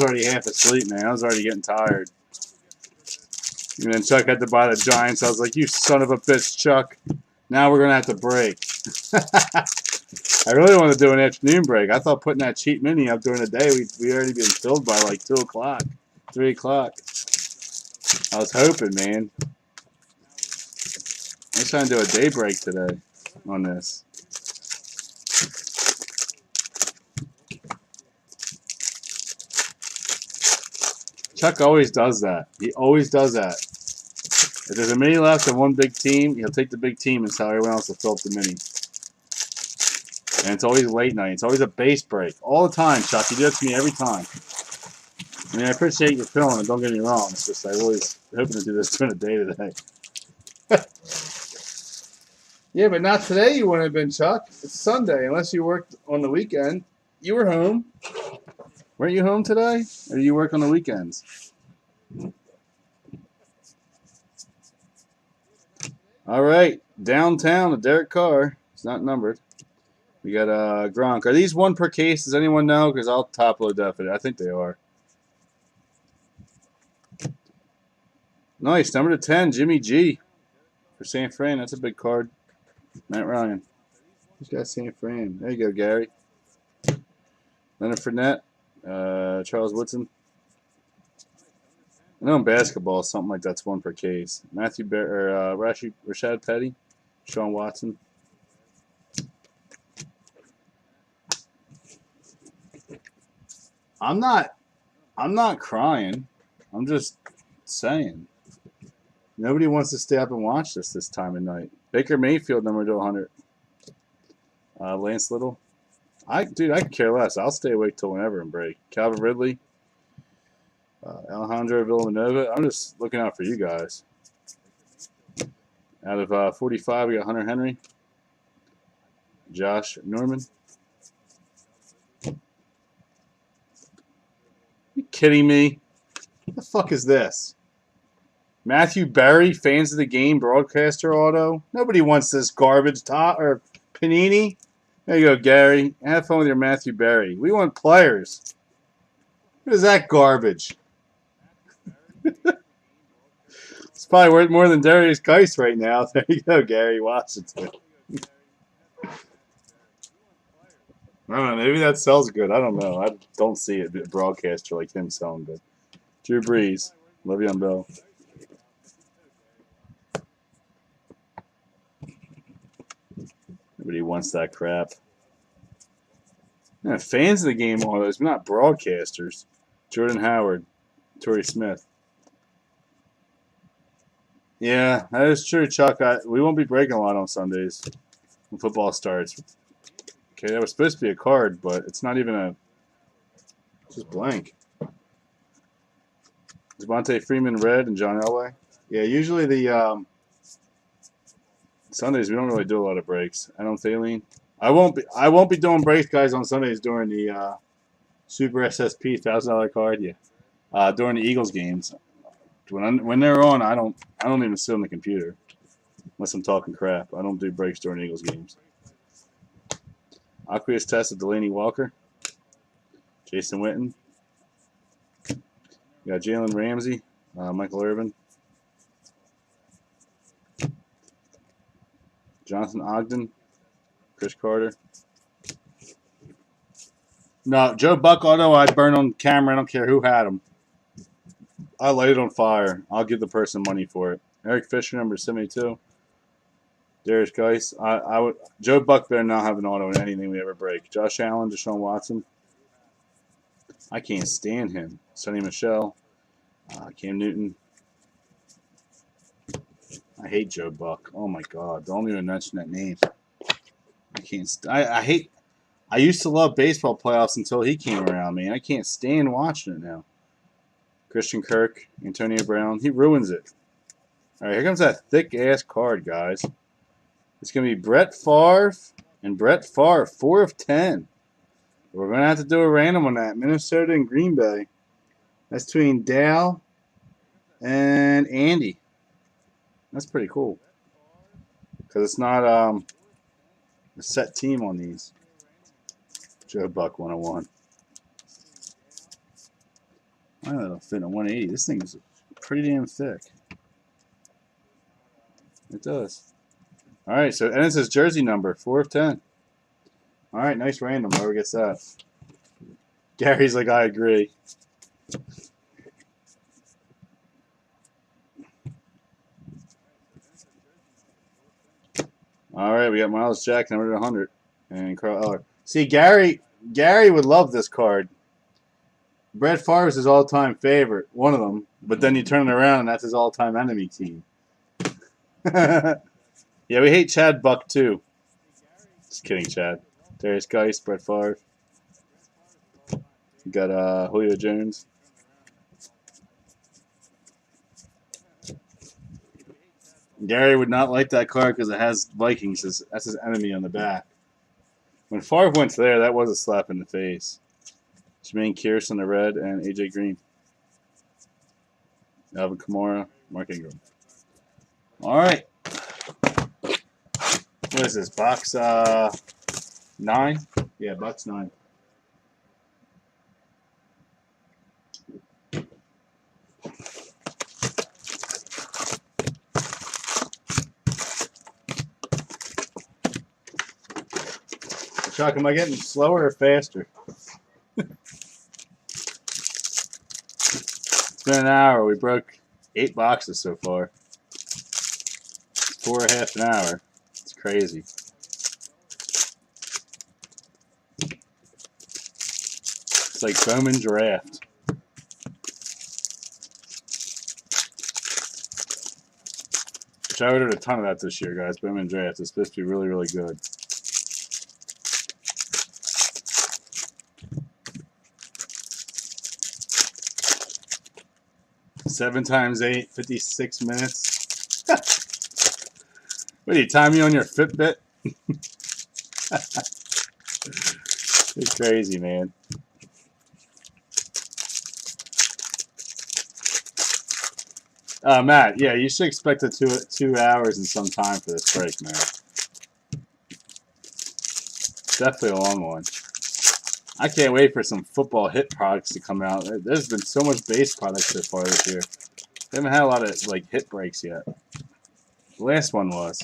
already half asleep, man. I was already getting tired. And then Chuck had to buy the Giants. I was like, you son of a bitch, Chuck. Now we're going to have to break. I really want to do an afternoon break. I thought putting that cheap mini up during the day, we'd already been filled by like 2 o'clock, 3 o'clock. I was hoping, man. I'm trying to do a day break today on this. Chuck always does that. He always does that. If there's a mini left and one big team, he'll take the big team and tell everyone else to fill up the mini. And it's always late night. It's always a base break. All the time, Chuck. You do it to me every time. I mean, I appreciate your filling it. Don't get me wrong. It's just I was hoping to do this during the day today. Yeah, but not today you wouldn't have been, Chuck. It's Sunday. Unless you worked on the weekend. You were home. Weren't you home today? Or do you work on the weekends? All right. Downtown, a Derek Carr. It's not numbered. We got Gronk. Are these one per case? Does anyone know? Because I'll top load that for you. I think they are. Nice. Number to 10, Jimmy G. For San Fran. That's a big card. Matt Ryan. Who's got San Fran? There you go, Gary. Leonard Fournette. Charles Woodson. I know in basketball, something like that's one per case. Rashad Petty. Sean Watson. I'm not crying. I'm just saying. Nobody wants to stay up and watch this time of night. Baker Mayfield, number to 100. Lance Little. Dude, I could care less. I'll stay awake till whenever and break. Calvin Ridley. Alejandro Villanueva. I'm just looking out for you guys. Out of 45, we got Hunter Henry. Josh Norman. You kidding me? What the fuck is this? Matthew Berry, fans of the game, broadcaster auto. Nobody wants this garbage top or Panini. There you go, Gary. Have fun with your Matthew Berry. We want players. What is that garbage? It's probably worth more than Darius Geis right now. There you go, Gary Washington. I don't know. Maybe that sells good. I don't know. I don't see a broadcaster like him selling good. Drew Brees. Le'Veon Bell. Nobody wants that crap. Yeah, fans of the game, all those, but not broadcasters. Jordan Howard. Torrey Smith. Yeah, that is true, Chuck. We won't be breaking a lot on Sundays when football starts. Okay, that was supposed to be a card, but it's not even a... It's just blank. Devontae Freeman red and John Elway. Yeah, usually the Sundays we don't really do a lot of breaks. Adam Thielen. I won't be doing breaks, guys, on Sundays during the Super SSP $1,000 card. Yeah, during the Eagles games. When they're on, I don't even sit on the computer unless I'm talking crap. I don't do breaks during Eagles games. Aqueous Test of Delaney Walker. Jason Witten. We got Jalen Ramsey. Michael Irvin. Jonathan Ogden. Chris Carter. No, Joe Buck auto I'd burn on camera. I don't care who had him. I light it on fire. I'll give the person money for it. Eric Fisher, number 72. Darius Geis. Joe Buck better not have an auto in anything we ever break. Josh Allen, Deshaun Watson. I can't stand him. Sonny Michel. Cam Newton. I hate Joe Buck. Oh my God! Don't even mention that name. I can't. I hate. I used to love baseball playoffs until he came around, man. I can't stand watching it now. Christian Kirk, Antonio Brown. He ruins it. All right, here comes that thick ass card, guys. It's gonna be Brett Favre and Brett Favre, 4 of 10. We're gonna have to do a random on that. Minnesota and Green Bay. That's between Dale and Andy. That's pretty cool. Because it's not a set team on these. Joe Buck 101. I don't know it'll fit in a 180. This thing is pretty damn thick. It does. All right, so and it's his jersey number, 4 of 10. All right, nice random. Whoever gets that. Gary's like, I agree. All right, we got Miles Jack, number 100, and Carl Eller. See, Gary would love this card. Brett Favre is his all-time favorite, one of them. But then you turn it around, and that's his all-time enemy team. Yeah, we hate Chad Buck, too. Just kidding, Chad. Darius Geis, Brett Favre. You got Julio Jones. Gary would not like that card because it has Vikings. That's his enemy on the back. When Favre went there, that was a slap in the face. Jermaine Kearse on the red and A.J. Green. Alvin Kamara, Mark Ingram. All right. What is this? Box 9? Yeah, box 9. Chuck, am I getting slower or faster? It's been an hour. We broke 8 boxes so far. 4.5 an hour. It's crazy. It's like Bowman Draft. Which I ordered a ton of that this year, guys. Bowman Draft. It's supposed to be really, really good. Seven times 8, 56 minutes. What do you time me on your Fitbit? It's crazy, man. Matt, yeah, you should expect 2 hours and some time for this break, man. Definitely a long one. I can't wait for some football hit products to come out. There's been so much base products so far this year. They haven't had a lot of like hit breaks yet. The last one was.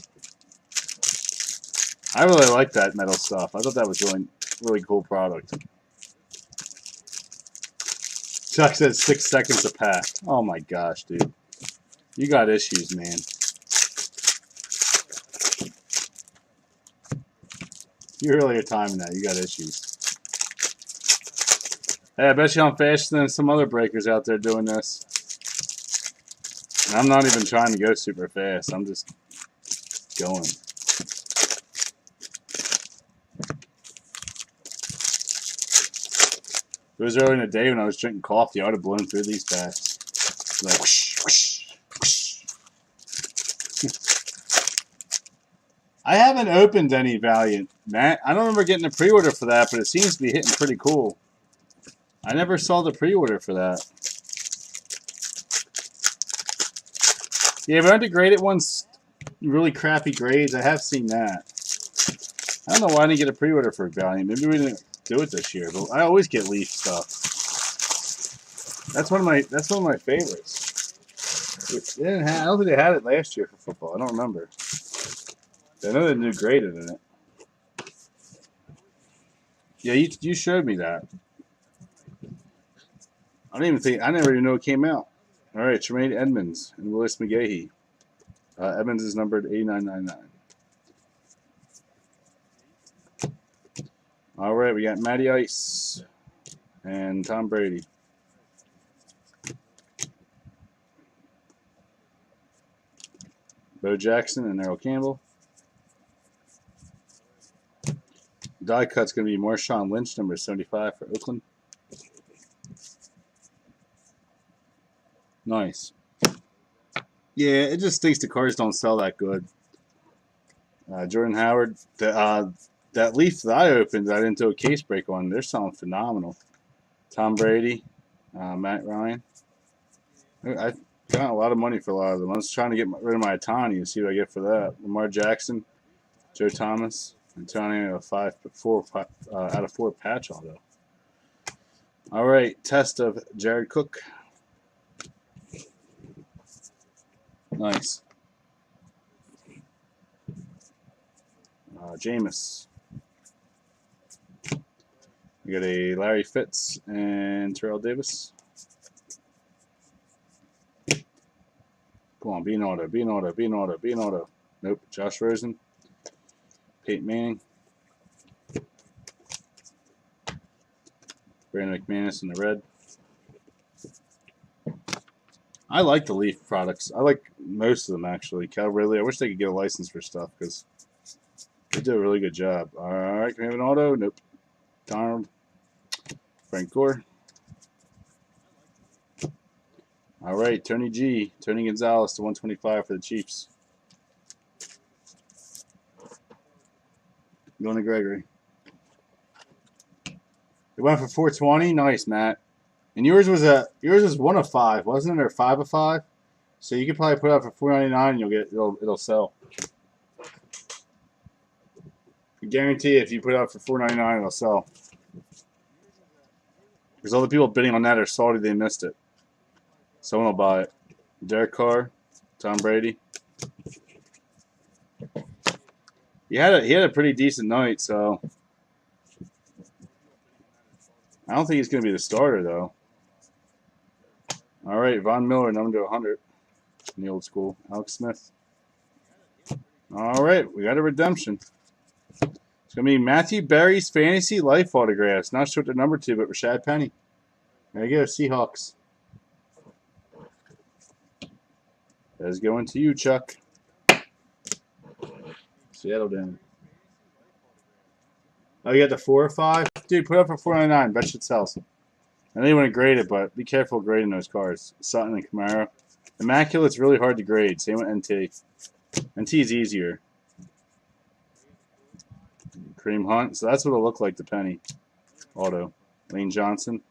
I really like that metal stuff. I thought that was really cool product. Chuck said 6 seconds a pack. Oh my gosh, dude. You got issues, man. You really are timing that. You got issues. Hey, I bet you I'm faster than some other breakers out there doing this. And I'm not even trying to go super fast. I'm just going. It was early in the day when I was drinking coffee. I would have blown through these packs. Like, whoosh, whoosh, whoosh. I haven't opened any Valiant, Matt. I don't remember getting a pre-order for that, but it seems to be hitting pretty cool. I never saw the pre-order for that. Yeah, but aren't the graded ones really crappy grades? I have seen that. I don't know why I didn't get a pre-order for Valiant. Maybe we didn't do it this year, but I always get Leaf stuff. That's one of my favorites. I don't think they had it last year for football. I don't remember. I know they do graded in it. Yeah, you showed me that. I never even know it came out. All right, Tremaine Edmonds and Willis McGahee. Edmonds is numbered 8999. All right, we got Matty Ice and Tom Brady. Bo Jackson and Earl Campbell. Die cut's going to be Marshawn Lynch, number 75 for Oakland. Nice. Yeah, it just stinks the cards don't sell that good. Jordan Howard, that leaf that I opened, I didn't do a case break on. They're selling phenomenal. Tom Brady, Matt Ryan. I got a lot of money for a lot of them. I was trying to get rid of my Otani and see what I get for that. Lamar Jackson, Joe Thomas, Antonio, a 4 out of 4 patch auto. All right, test of Jared Cook. Nice. Jameis. We got a Larry Fitz and Terrell Davis. Come on, be an auto, be an auto, be an auto, be an auto. Nope, Josh Rosen. Peyton Manning. Brandon McManus in the red. I like the Leaf products. I like most of them, actually. Cal Ridley, I wish they could get a license for stuff because they do a really good job. All right, can we have an auto? Nope. Donald. Frank Gore. All right, Tony G. Tony Gonzalez to 125 for the Chiefs. Going to Gregory. It went for 420. Nice, Matt. And yours was 1 of 5, wasn't it, or 5 of 5? So you could probably put it up for 499, and it'll sell. I guarantee if you put it up for 499, it'll sell. Because all the people bidding on that are salty they missed it. Someone will buy it. Derek Carr, Tom Brady. He had a pretty decent night, so I don't think he's going to be the starter though. All right, Von Miller, number to 100 in the old school. Alex Smith. All right, we got a redemption. It's going to be Matthew Berry's Fantasy Life autographs. Not sure what they're number 2, but Rashad Penny. There you go, Seahawks. That's going to you, Chuck. Seattle down. Oh, you got the 4 or 5? Dude, put it up for 499. Bet you it sells. I know you want to grade it, but be careful grading those cards. Sutton and Kamara. Immaculate's really hard to grade. Same with NT. NT's easier. Kareem Hunt. So that's what it'll look like, the Penny. Auto. Lane Johnson.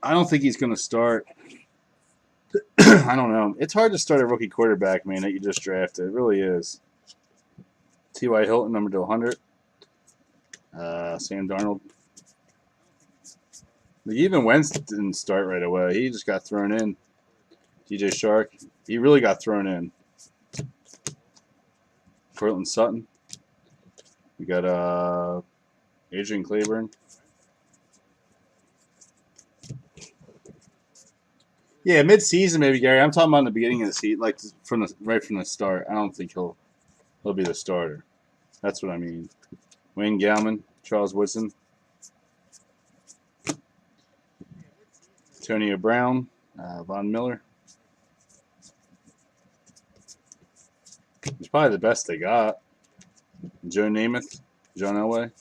I don't think he's going to start. I don't know. It's hard to start a rookie quarterback, man, that you just drafted. It really is. T.Y. Hilton, number to 100. Sam Darnold. Even Wentz didn't start right away. He just got thrown in. DJ Shark. He really got thrown in. Cortland Sutton. We got Adrian Claiborne. Yeah, mid-season maybe, Gary. I'm talking about in the beginning of the season, like right from the start. I don't think he'll be the starter. That's what I mean. Wayne Gallman, Charles Woodson, Antonio Brown, Von Miller. It's probably the best they got. Joe Namath, John Elway.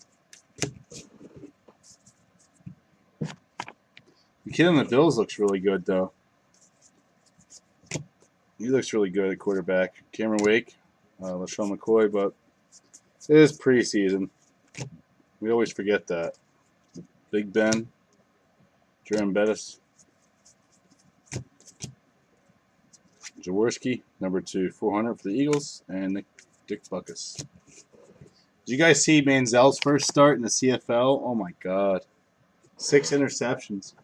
The kid on the Bills looks really good, though. He looks really good at quarterback. Cameron Wake, LaShawn McCoy, but it is preseason. We always forget that. Big Ben, Jerome Bettis, Jaworski, number 2, 400 for the Eagles, and Dick Buckus. Did you guys see Manziel's first start in the CFL? Oh my God, 6 interceptions.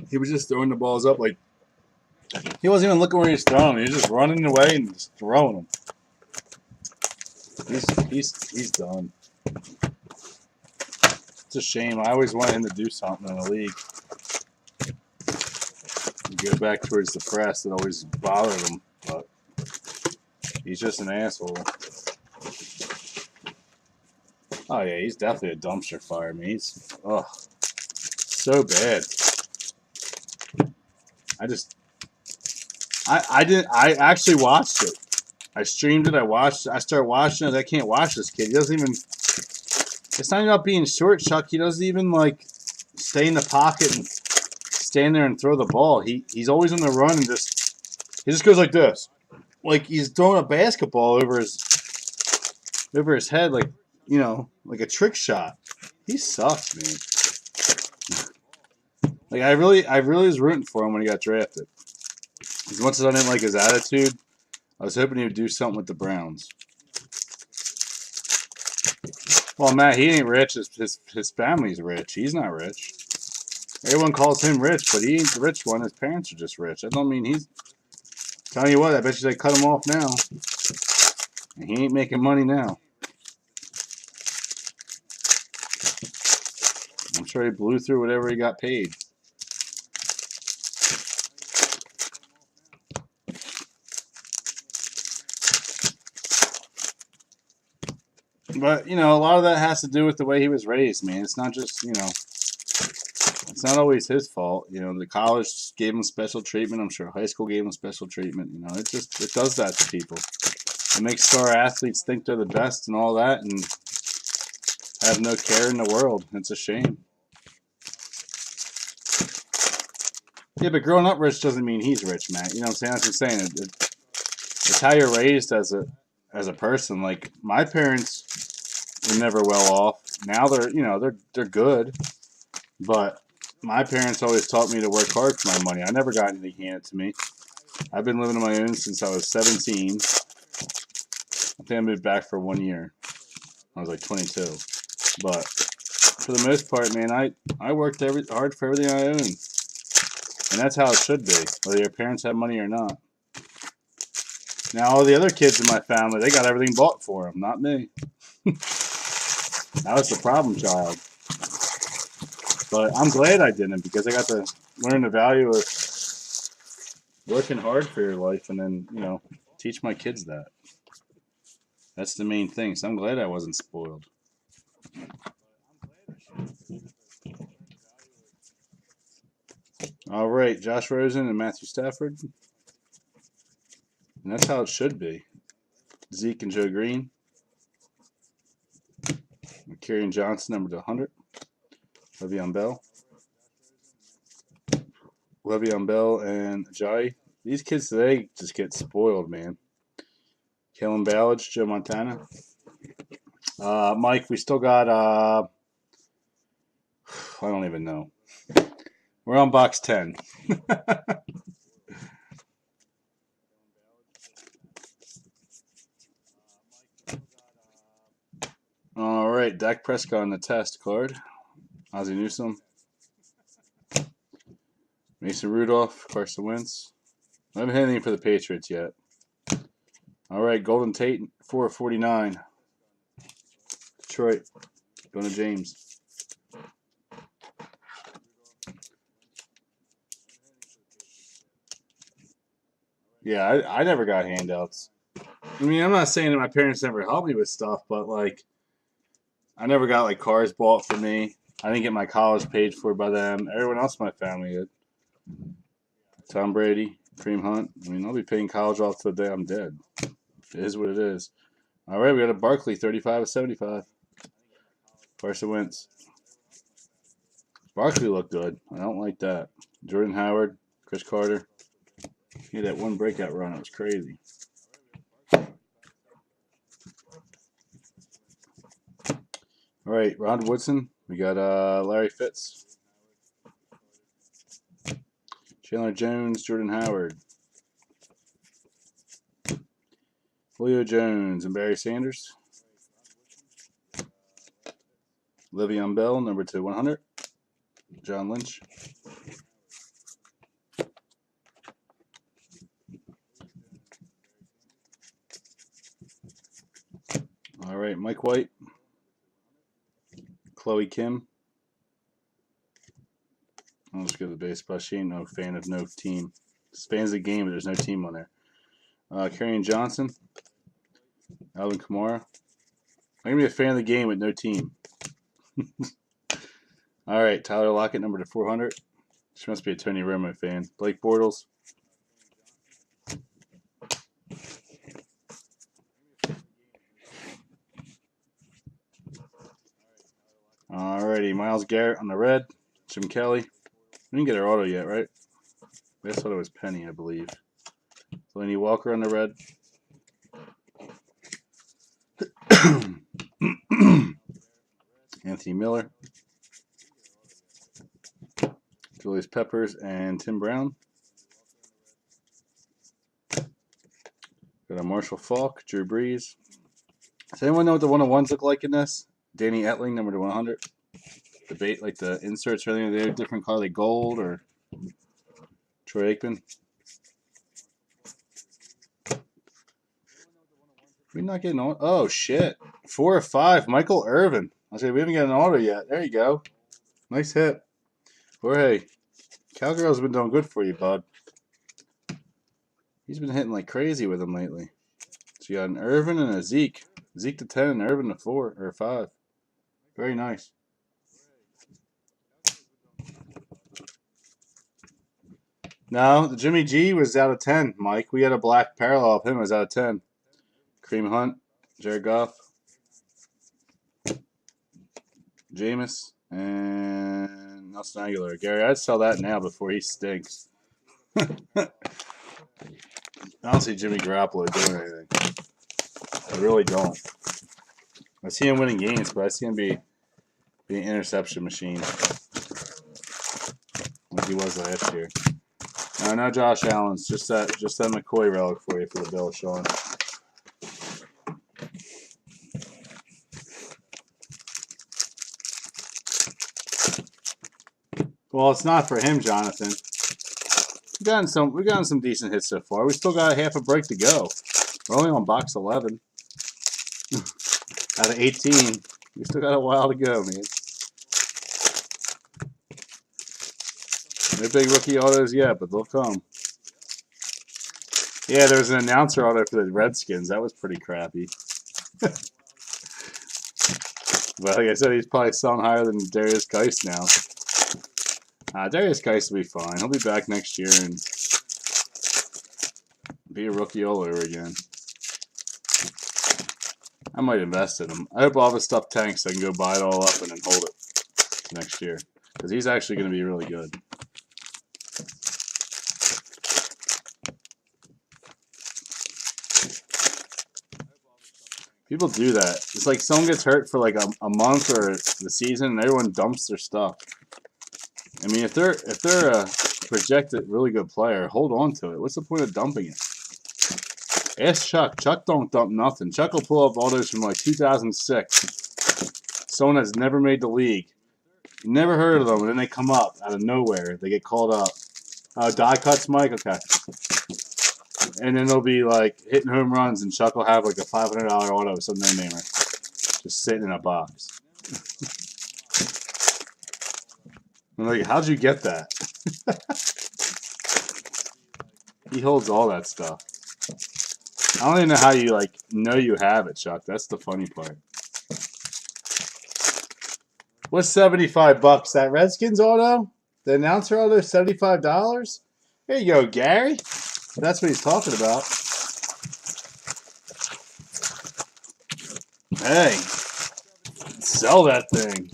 He was just throwing the balls up like he wasn't even looking where he was throwing them. He was just running away and just throwing them. He's done. It's a shame. I always wanted him to do something in the league. Go back towards the press that always bothered him, but He's just an asshole. Oh yeah, he's definitely a dumpster fire. Man, he's so bad. I actually watched it. I streamed it. I started watching it. I can't watch this kid. He doesn't even. It's not about being short, Chuck. He doesn't even like stay in the pocket and stand there and throw the ball. He's always on the run and he just goes like this, like he's throwing a basketball over his head, like like a trick shot. He sucks, man. Like I really was rooting for him when he got drafted. As much as I didn't like his attitude, I was hoping he would do something with the Browns. Well, Matt, he ain't rich. His family's rich. He's not rich. Everyone calls him rich, but he ain't the rich one. His parents are just rich. That don't mean he's... Telling you what, I bet you they cut him off now. And he ain't making money now. I'm sure he blew through whatever he got paid. But, a lot of that has to do with the way he was raised, man. It's not just, it's not always his fault. The college gave him special treatment. I'm sure high school gave him special treatment. It does that to people. It makes star athletes think they're the best and all that and have no care in the world. It's a shame. Yeah, but growing up rich doesn't mean he's rich, Matt. You know what I'm saying? That's what I'm saying. It's how you're raised as a person. Like, my parents were never well off. Now they're good. But my parents always taught me to work hard for my money. I never got anything handed to me. I've been living on my own since I was 17. I think I moved back for 1 year. I was like 22. But for the most part, man, I worked hard for everything I own. And that's how it should be, whether your parents have money or not. Now, all the other kids in my family, they got everything bought for them, not me. That was the problem child. But I'm glad I didn't, because I got to learn the value of working hard for your life and then, teach my kids that. That's the main thing. So I'm glad I wasn't spoiled. All right, Josh Rosen and Matthew Stafford. And that's how it should be. Zeke and Joe Green. Kerryon Johnson, number 100. Le'Veon Bell and Ajayi. These kids today just get spoiled, man. Kalen Ballage, Joe Montana. Mike, we still got, I don't even know. We're on box 10. All right, Dak Prescott on the test card. Ozzie Newsome. Mason Rudolph, Carson Wentz. I haven't had anything for the Patriots yet. All right, Golden Tate, 449. Detroit, going to James. Yeah, I never got handouts. I mean, I'm not saying that my parents never helped me with stuff, but, like, I never got, like, cars bought for me. I didn't get my college paid for by them. Everyone else in my family did. Tom Brady, Kareem Hunt. I mean, I'll be paying college off till the day I'm dead. It is what it is. All right, we got a Barkley, 35 of 75. Carson Wentz. Barkley looked good. I don't like that. Jordan Howard, Chris Carter. He had that one breakout run. It was crazy. All right, Ron Woodson. We got Larry Fitz. Chandler Jones, Jordan Howard. Julio Jones and Barry Sanders. Le'Veon Bell, number 2/100. John Lynch. All right, Mike White. Chloe Kim. I'll just go to the baseball. She ain't no fan of no team. Fans of the game, but there's no team on there. Kerryon Johnson. Alvin Kamara. I'm going to be a fan of the game with no team. All right, Tyler Lockett, number to 400. She must be a Tony Romo fan. Blake Bortles. Alrighty, Myles Garrett on the red. Jim Kelly. We didn't get our auto yet, right? Last auto was Penny, I believe. Delaney Walker on the red. Anthony Miller. Julius Peppers and Tim Brown. Got a Marshall Faulk, Drew Brees. Does anyone know what the 101s look like in this? Danny Etling, number to 100. Debate like the inserts or anything. They're different color, like gold or Troy Aikman. We're not getting on. Oh shit! 4 or 5. Michael Irvin. I say we haven't got an auto yet. There you go. Nice hit. Jorge, Cowgirl's been doing good for you, bud. He's been hitting like crazy with him lately. So you got an Irvin and a Zeke. Zeke to 10 and Irvin to 4 or 5. Very nice. No, the Jimmy G was out of 10, Mike. We had a black parallel of him. It was out of 10. Kareem Hunt, Jared Goff, Jameis, and Nelson Aguilar. Gary, I'd sell that now before he stinks. I don't see Jimmy Garoppolo doing anything. I really don't. I see him winning games, but I see him be an interception machine like he was last year. No Josh Allen's. Just that McCoy relic for you for the Bill, Sean. Well, it's not for him, Jonathan. We've gotten some decent hits so far. We still got half a break to go. We're only on box 11 out of 18. We still got a while to go, man. No big rookie autos yet, but they'll come. Yeah, there was an announcer auto for the Redskins. That was pretty crappy. But like I said, he's probably selling higher than Darius Geist now. Darius Geist will be fine. He'll be back next year and be a rookie all over again. I might invest in him. I hope all this stuff tanks so I can go buy it all up and then hold it next year. Because he's actually going to be really good. People do that. It's like someone gets hurt for like a month or the season and everyone dumps their stuff. I mean, if they're a projected really good player, hold on to it. What's the point of dumping it? Ask Chuck. Chuck don't dump nothing. Chuck will pull up autos from like 2006. Someone that's never made the league. You never heard of them, and then they come up out of nowhere. They get called up. Die cuts, Mike? Okay. And then they'll be like hitting home runs, and Chuck will have like a $500 auto with some no-namer just sitting in a box. I'm like, how'd you get that? He holds all that stuff. I don't even know how you know you have it, Chuck. That's the funny part. What's $75? That Redskins auto? The announcer auto is $75? There you go, Gary. That's what he's talking about. Hey, sell that thing.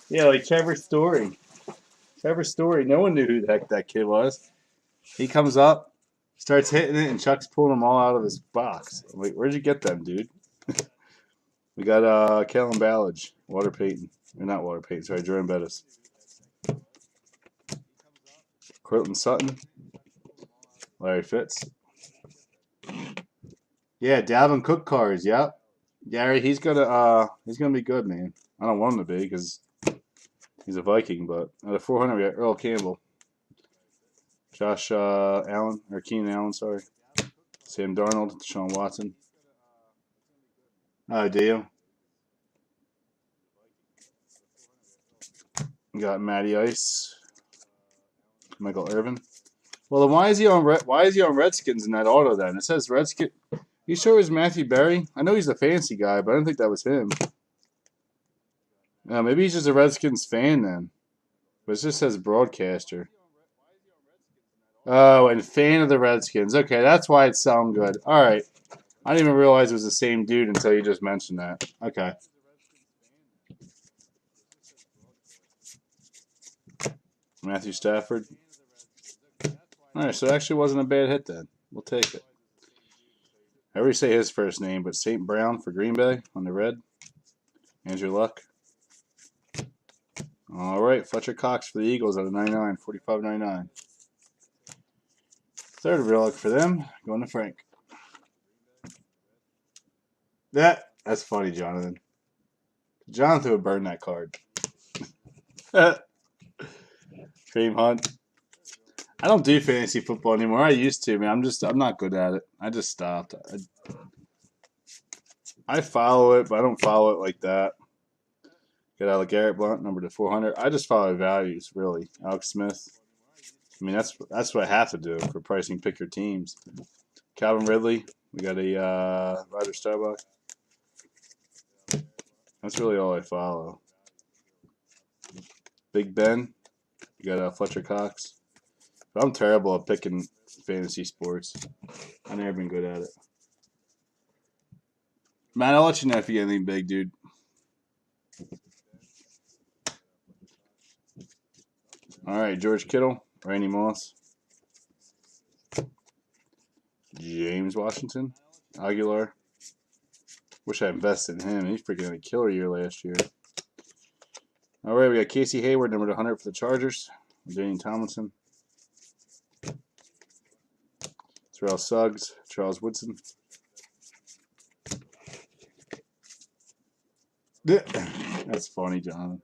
Yeah, like Trevor Story. Trevor Story. No one knew who the heck that kid was. He comes up, starts hitting it, and Chuck's pulling them all out of his box. I'm like, where'd you get them, dude? We got Kellen Ballage, Walter Payton. Or not Walter Payton, sorry, Jerome Bettis. Cortland Sutton. Larry Fitz. Yeah, Dalvin Cook cars, yep. Gary, he's gonna be good, man. I don't want him to be because he's a Viking, but out of 400 we got Earl Campbell. Josh Allen, or Keenan Allen, sorry. Sam Darnold, Deshaun Watson. Oh, do you? We got Matty Ice, Michael Irvin. Well, then why is he on Redskins in that auto then? It says Redskins. You sure it was Matthew Berry? I know he's a fancy guy, but I don't think that was him. Maybe he's just a Redskins fan then. But it just says broadcaster. Oh, and fan of the Redskins. Okay, that's why it sounded good. All right. I didn't even realize it was the same dude until you just mentioned that. Okay. Matthew Stafford. All right, so it actually wasn't a bad hit then. We'll take it. I already say his first name, but St. Brown for Green Bay on the red. Andrew Luck. All right, Fletcher Cox for the Eagles at a 99, 45.99. Third relic for them, going to Frank. That's funny, Jonathan. Jonathan would burn that card. Kareem Hunt. I don't do fantasy football anymore. I used to, man. I'm not good at it. I just stopped. I follow it, but I don't follow it like that. Get out of Garrett Blunt, number to 400. I just follow values, really. Alex Smith. I mean, that's what I have to do for pricing. Pick your teams. Calvin Ridley. We got a Ryder Starbuck. That's really all I follow. Big Ben. You got Fletcher Cox. But I'm terrible at picking fantasy sports. I've never been good at it. Matt, I'll let you know if you get anything big, dude. All right, George Kittle, Randy Moss, James Washington, Aguilar. Wish I invested in him. He's freaking had a killer year last year. All right, we got Casey Hayward, number 100 for the Chargers. Daniel Tomlinson. Terrell Suggs, Charles Woodson. That's funny, Jonathan.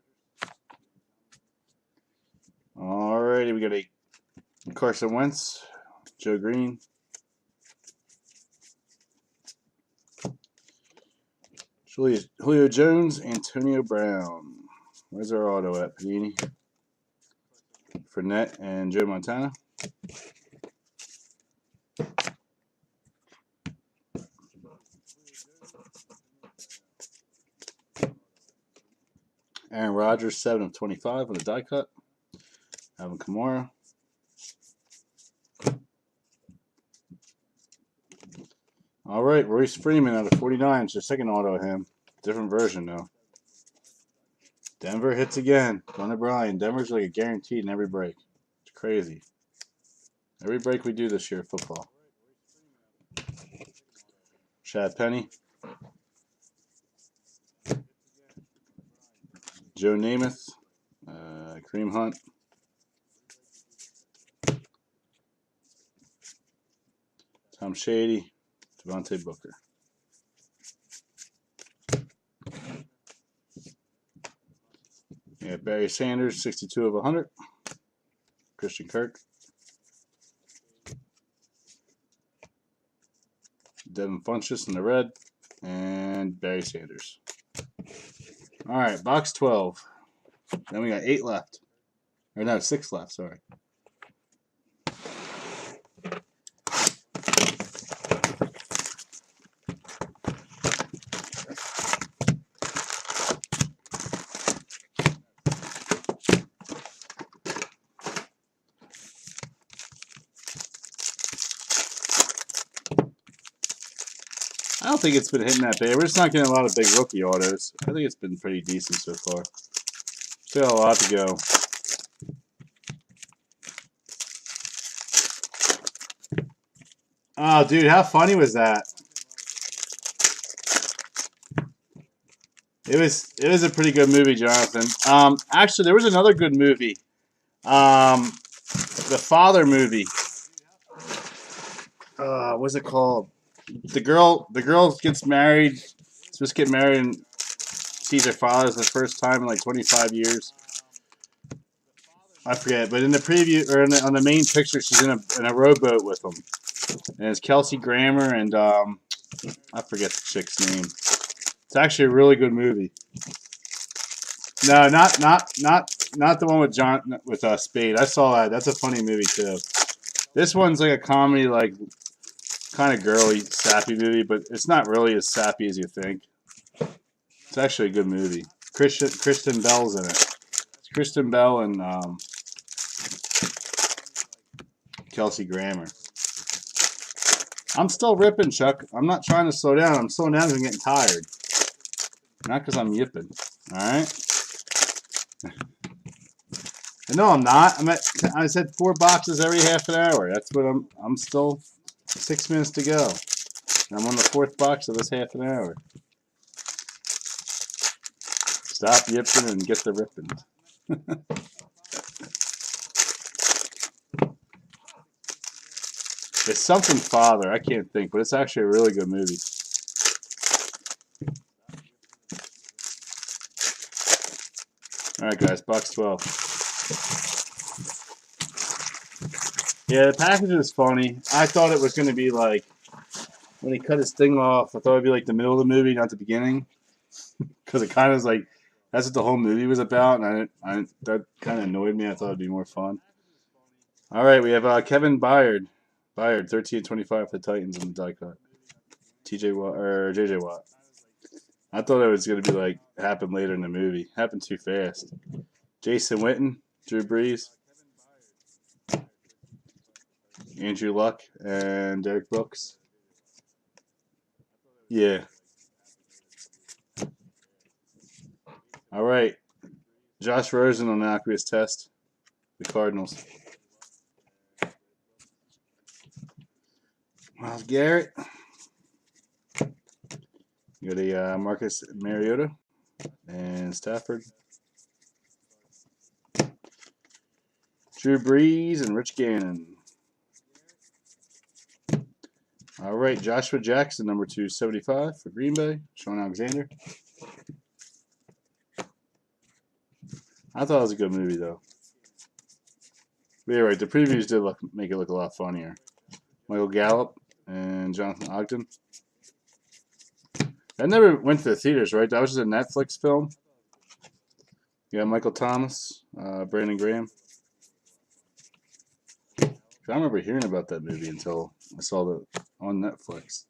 Alrighty, we got a Carson Wentz, Joe Green. Julio Jones, Antonio Brown. Where's our auto at, Panini? Fournette and Joe Montana. Aaron Rodgers, 7 of 25 on a die cut. Alvin Kamara. All right, Royce Freeman out of 49. It's your second auto of him. Different version, though. Denver hits again. Gunnar Bryan. Denver's like a guaranteed in every break. It's crazy. Every break we do this year, football. Chad Penny. Joe Namath. Kareem Hunt. Tom Shady. Devontae Booker. Yeah, Barry Sanders, 62 of 100. Christian Kirk. Devin Funchess in the red. And Barry Sanders. All right, box 12. Then we got 8 left. Or no, 6 left, sorry. I don't think it's been hitting that bad. We're just not getting a lot of big rookie autos. I think it's been pretty decent so far. Still a lot to go. Oh, dude, how funny was that? It was a pretty good movie, Jonathan. Actually, there was another good movie. The Father movie. What's it called? The girl gets married, supposed to get married, and sees her father for the first time in like 25 years. I forget, but in the preview or on the main picture, she's in a rowboat with him, and it's Kelsey Grammer and I forget the chick's name. It's actually a really good movie. No, not the one with Spade. I saw that. That's a funny movie too. This one's like a comedy, like kind of girly, sappy movie, but it's not really as sappy as you think. It's actually a good movie. Kristen Bell's in it. It's Kristen Bell and Kelsey Grammer. I'm still ripping, Chuck. I'm not trying to slow down. I'm slowing down because I'm getting tired. Not because I'm yipping. Alright? No, I'm not. I said 4 boxes every half an hour. That's what I'm still 6 minutes to go. And I'm on the 4th box of this half an hour. Stop yipping and get the ripping. It's something Father. I can't think, but it's actually a really good movie. Alright guys, box 12. Yeah, the package is funny. I thought it was going to be like, when he cut his thing off, I thought it would be like the middle of the movie, not the beginning. Because it kind of was like, that's what the whole movie was about, and that kind of annoyed me. I thought it would be more fun. Alright, we have Kevin Byard. Byard, 13-25 for the Titans in the die cut. TJ Watt, or JJ Watt. I thought it was going to be like, happen later in the movie. Happened too fast. Jason Witten, Drew Brees. Andrew Luck and Derek Brooks. Yeah. All right. Josh Rosen on the aqueous test. The Cardinals. Miles Garrett. You got a Marcus Mariota and Stafford. Drew Brees and Rich Gannon. All right, Joshua Jackson, number 275 for Green Bay. Sean Alexander. I thought it was a good movie, though. But yeah, right, the previews did make it look a lot funnier. Michael Gallup and Jonathan Ogden. That never went to the theaters, right? That was just a Netflix film. You got Michael Thomas, Brandon Graham. I remember hearing about that movie until I saw it on Netflix.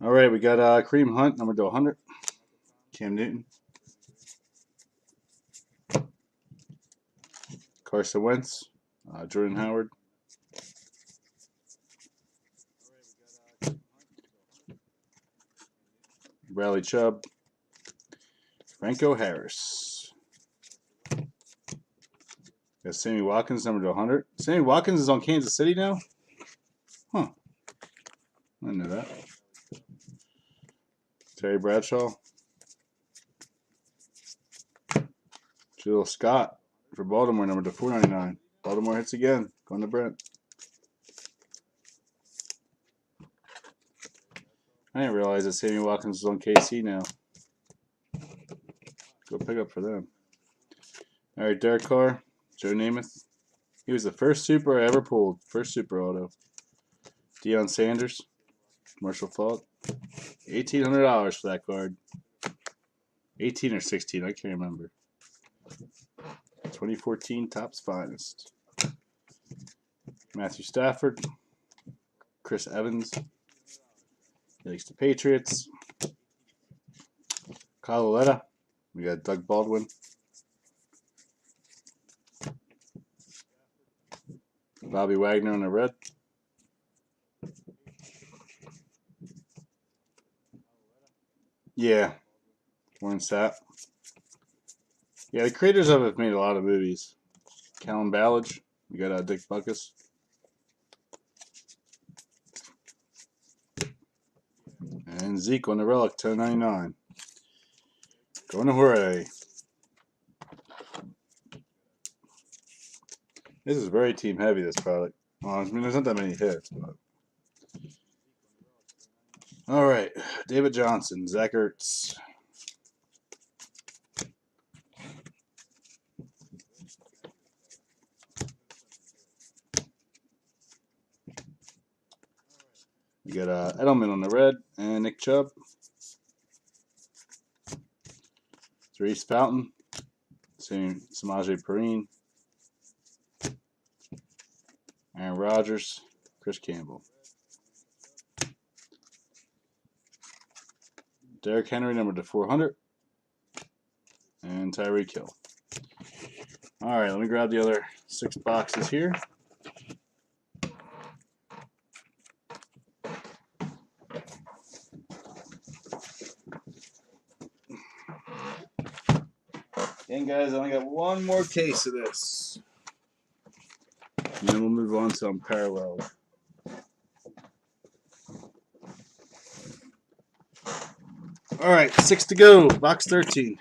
All right, we got Kareem Hunt, number 100. Cam Newton. Carson Wentz, Jordan Howard. Bradley Chubb. Franco Harris. Got Sammy Watkins, number 100. Sammy Watkins is on Kansas City now? Huh. I didn't know that. Terry Bradshaw. Jill Scott for Baltimore, number 499. Baltimore hits again. Going to Brent. I didn't realize that Sammy Watkins was on KC now. Go pick up for them. All right, Derek Carr, Joe Namath. He was the first super I ever pulled. First super auto. Deion Sanders, Marshall Falk. $1,800 for that card. 18 or 16, I can't remember. 2014 Topps Finest. Matthew Stafford. Chris Evans. He likes the Patriots. Kyle Aletta. We got Doug Baldwin. Bobby Wagner on the red. Yeah. Warren Sapp. Yeah, the creators of it have made a lot of movies. Callum Ballage. We got Dick Buckus. And Zeke on the relic, $10.99. Going to Hooray. This is very team heavy, this product. Well, I mean, there's not that many hits, but. All right. David Johnson, Zach Ertz. We got Edelman on the red and Nick Chubb. Therese Fountain. Samaje Perine. Aaron Rodgers. Chris Campbell. Derrick Henry, number to 400. And Tyreek Hill. All right, let me grab the other 6 boxes here. Again, guys, I only got one more case of this. And then we'll move on to unparalleled. All right, 6 to go. Box 13.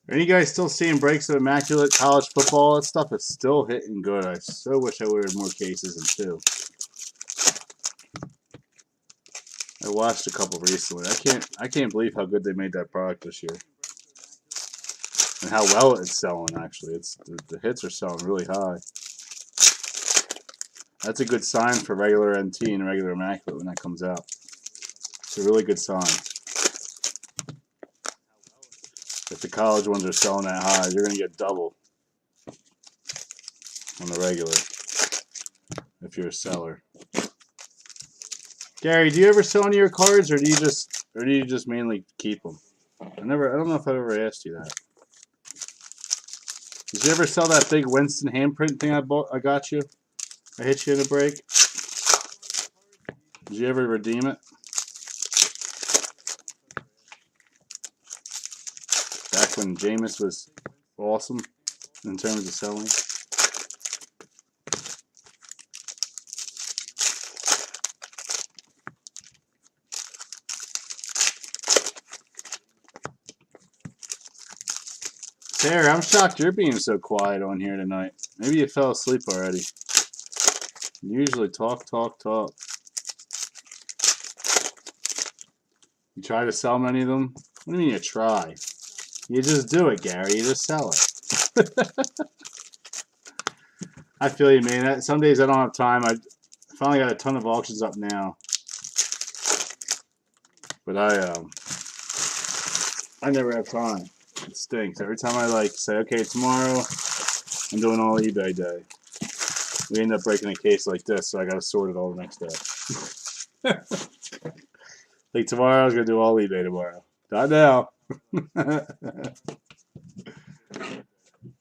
Are you guys still seeing breaks of immaculate college football? That stuff is still hitting good. I so wish I would have more cases than 2. I watched a couple recently. I can't believe how good they made that product this year. And how well it's selling, actually. The hits are selling really high. That's a good sign for regular NT and regular immaculate when that comes out. It's a really good sign. If the college ones are selling that high, you're going to get double on the regular if you're a seller. Gary, do you ever sell any of your cards, or do you just mainly keep them? I don't know if I've ever asked you that. Did you ever sell that big Winston handprint thing I got you? I hit you in a break. Did you ever redeem it? Back when Jameis was awesome in terms of selling. Sarah, I'm shocked you're being so quiet on here tonight. Maybe you fell asleep already. You usually talk. You try to sell many of them? What do you mean you try? You just do it, Gary. You just sell it. I feel you, man. Some days I don't have time. I finally got a ton of auctions up now. But I never have time. It stinks. Every time I say, okay, tomorrow I'm doing all eBay day. We end up breaking a case like this, so I got to sort it all the next day. Like tomorrow, I was going to do all eBay tomorrow. Not now.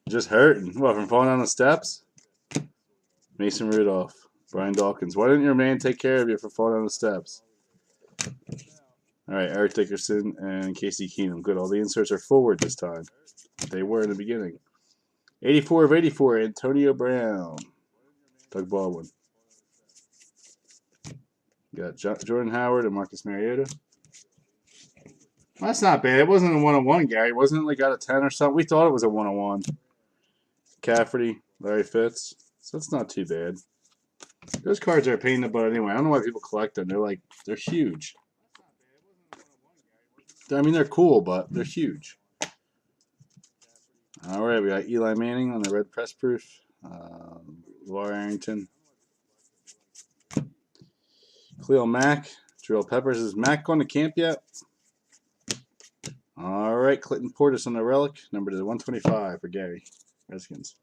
Just hurting. What, from falling down the steps? Mason Rudolph. Brian Dawkins. Why didn't your man take care of you for falling down the steps? All right, Eric Dickerson and Casey Keenum. Good. All the inserts are forward this time. They were in the beginning. 84 of 84, Antonio Brown. Doug Baldwin. Got Jordan Howard and Marcus Mariota. Well, that's not bad. It wasn't a 101, Gary. Wasn't it like out of 10 or something? We thought it was a 101. Cafferty, Larry Fitz. So that's not too bad. Those cards are a pain in the butt anyway. I don't know why people collect them. They're huge. I mean, they're cool, but they're huge. All right, we got Eli Manning on the red press proof. LeVar Arrington. Khalil Mack. Terrell Peppers. Is Mack going to camp yet? All right, Clinton Portis on the relic. Number to 125 for Gary. Redskins.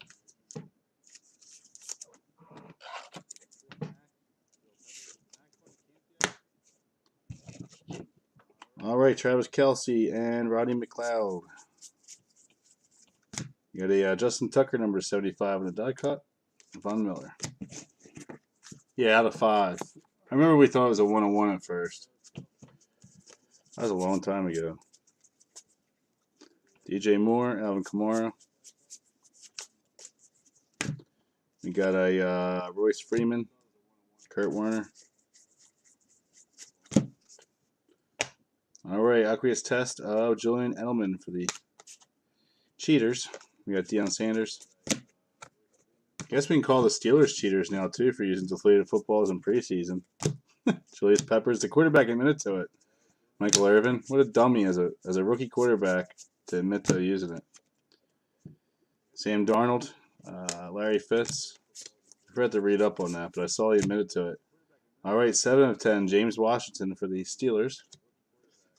All right, Travis Kelce and Rodney McLeod. You got a Justin Tucker, number 75 on the die cut. Von Miller. Yeah, out of 5. I remember we thought it was a 101 at first. That was a long time ago. DJ Moore, Alvin Kamara. We got a Royce Freeman, Kurt Warner. All right, aqueous test of Julian Edelman for the cheaters. We got Deion Sanders. I guess we can call the Steelers cheaters now, too, for using deflated footballs in preseason. Julius Peppers, the quarterback, admitted to it. Michael Irvin, what a dummy as a rookie quarterback. to admit to using it. Sam Darnold, Larry Fitz. I forgot to read up on that, but I saw he admitted to it. All right, 7 of 10. James Washington for the Steelers.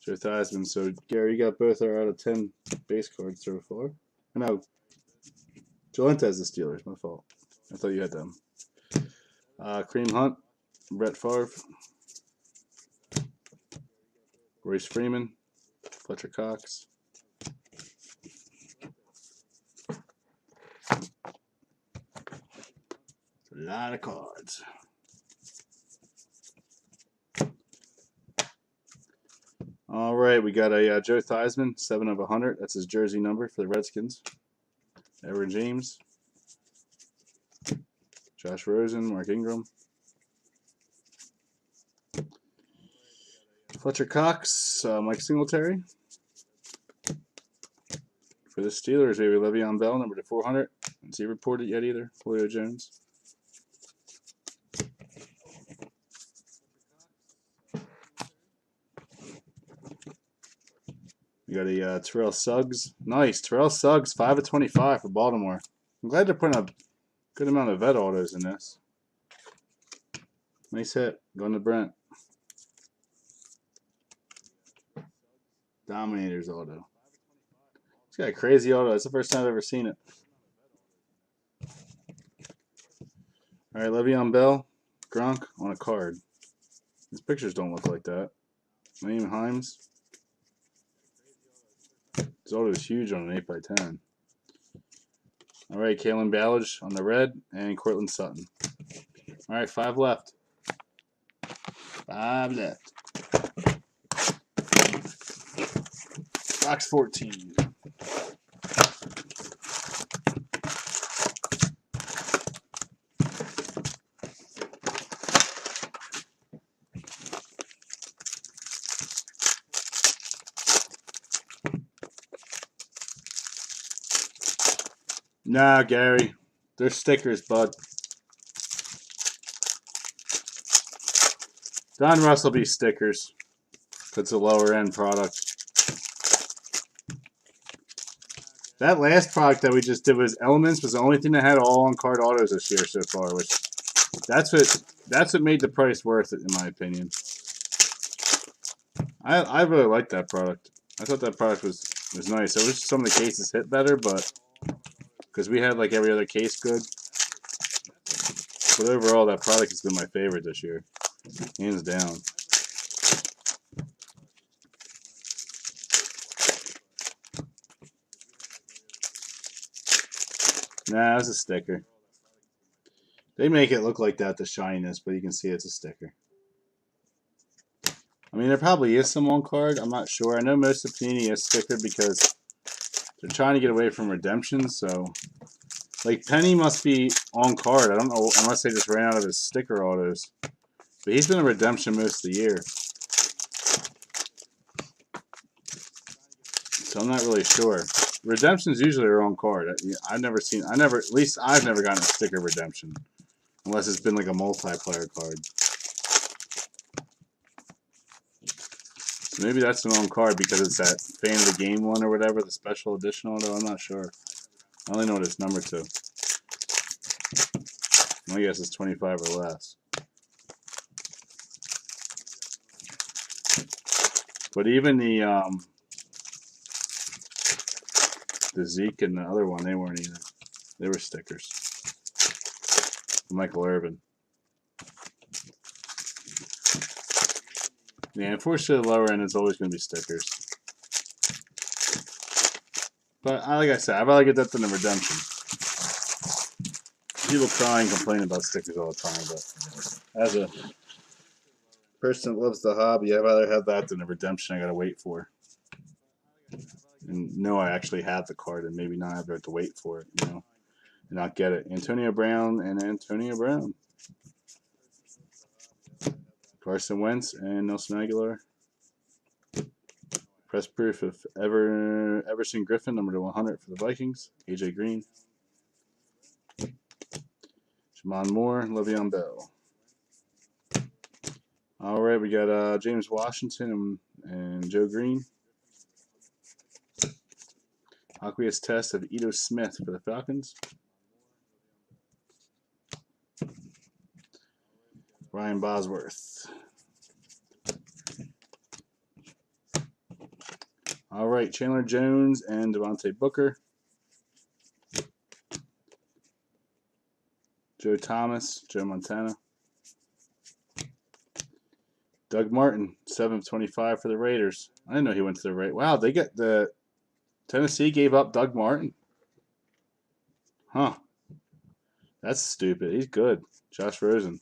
Joe Theismann. So, Gary, you got both our out of 10 base cards so far. No, Jolenta has the Steelers. My fault. I thought you had them. Kareem Hunt, Brett Favre, Royce Freeman, Fletcher Cox. A lot of cards. All right, we got a Joe Theismann, 7 of 100. That's his jersey number for the Redskins. Edwin James, Josh Rosen, Mark Ingram, Fletcher Cox, Mike Singletary. For the Steelers, maybe Le'Veon Bell, number to 400. Has he reported yet either? Julio Jones. We got a Terrell Suggs. Nice. Terrell Suggs, 5 of 25 for Baltimore. I'm glad they're putting a good amount of vet autos in this. Nice hit. Going to Brent. Dominators auto. It's got a crazy auto. It's the first time I've ever seen it. All right, Le'Veon Bell, Gronk on a card. These pictures don't look like that. Naeem Himes. This auto is huge on an 8x10. All right, Kalen Ballage on the red and Cortland Sutton. All right, 5 left. 5 left. Box 14. Nah, Gary. They're stickers, bud. Donruss will be stickers. It's a lower end product. That last product that we just did was Elements, was the only thing that had all on card autos this year so far, which that's what made the price worth it in my opinion. I really liked that product. I thought that product was nice. I wish some of the cases hit better, but because we had like every other case good. But overall, that product has been my favorite this year, hands down. Nah, it's a sticker. They make it look like that, the shininess, but you can see it's a sticker. I mean, there probably is some on card. I'm not sure. I know most of Panini is stickered because they're trying to get away from redemptions. So, like, Penny must be on card. I don't know, unless they just ran out of his sticker autos. But he's been a redemption most of the year. So I'm not really sure. Redemptions usually are on card. At least I've never gotten a sticker redemption. Unless it's been like a multiplayer card. So maybe that's an on card because it's that fan of the game one or whatever, the special edition auto. I'm not sure. I only know what it's numbered to. My guess is 25 or less. But even the Zeke and the other one, they weren't either. They were stickers. Michael Irvin. Yeah, unfortunately, the lower end is always going to be stickers. But like I said, I'd rather get that than a redemption. People cry and complain about stickers all the time, but as a person that loves the hobby, I'd rather have that than a redemption I got to wait for. And know I actually have the card and maybe not have to wait for it, you know, and not get it. Antonio Brown and Antonio Brown. Carson Wentz and Nelson Aguilar. Press proof of Everson Griffin, number to 100 for the Vikings. AJ Green. Jamon Moore, Le'Veon Bell. All right, we got James Washington and Joe Green. Aqueous test of Ito Smith for the Falcons. Ryan Bosworth. All right, Chandler Jones and Devontae Booker. Joe Thomas, Joe Montana. Doug Martin, 7/25 for the Raiders. I didn't know he went to the Raiders. Wow, they get the Tennessee gave up Doug Martin. Huh. That's stupid. He's good. Josh Rosen.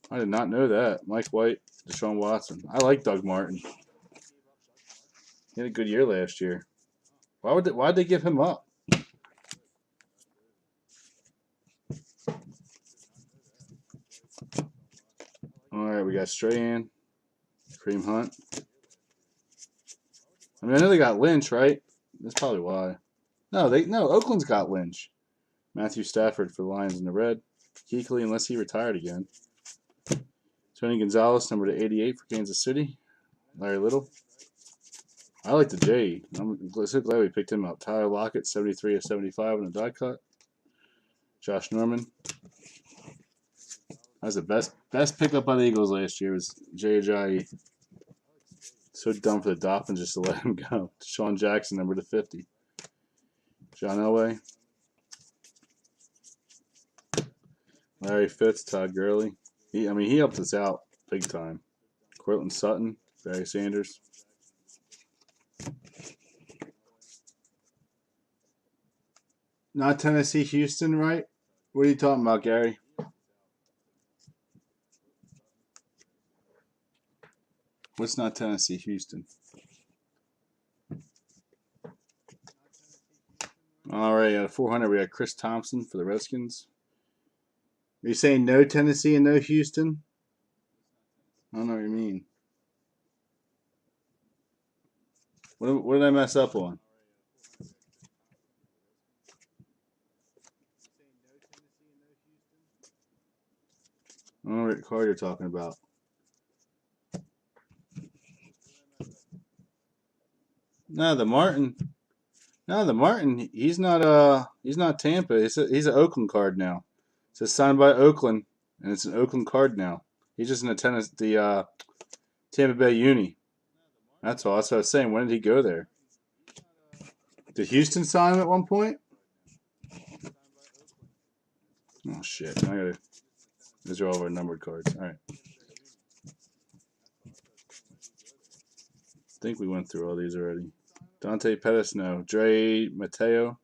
I did not know that. Mike White, Deshaun Watson. I like Doug Martin. He had a good year last year. Why'd they give him up? All right, we got Strahan, Kareem Hunt. I mean, I know they got Lynch, right? That's probably why. No, Oakland's got Lynch. Matthew Stafford for the Lions in the red. Kuechly, unless he retired again. Tony Gonzalez, number to 88 for Kansas City. Larry Little. I like the J. I'm so glad we picked him up. Tyler Lockett, 73/75 in a die cut. Josh Norman. That was the best pickup by the Eagles last year was Jay Ajayi. So dumb for the Dolphins just to let him go. Deshaun Jackson, number to 50. John Elway. Larry Fitz, Todd Gurley. He helped us out big time. Cortland Sutton, Barry Sanders. Not Tennessee, Houston, right? What are you talking about, Gary? What's not Tennessee, Houston? All right, out of 400, we got Chris Thompson for the Redskins. Are you saying no Tennessee and no Houston? I don't know what you mean. What did I mess up on? I don't know what card you're talking about. No, the Martin. He's not Tampa. He's an Oakland card now. It says signed by Oakland, and it's an Oakland card now. He's just in the Tampa Bay Uni. That's all. That's what I was saying. When did he go there? Did Houston sign him at one point? Oh shit! These are all of our numbered cards. All right. I think we went through all these already. Dante Pettis, no. Dre Mateo,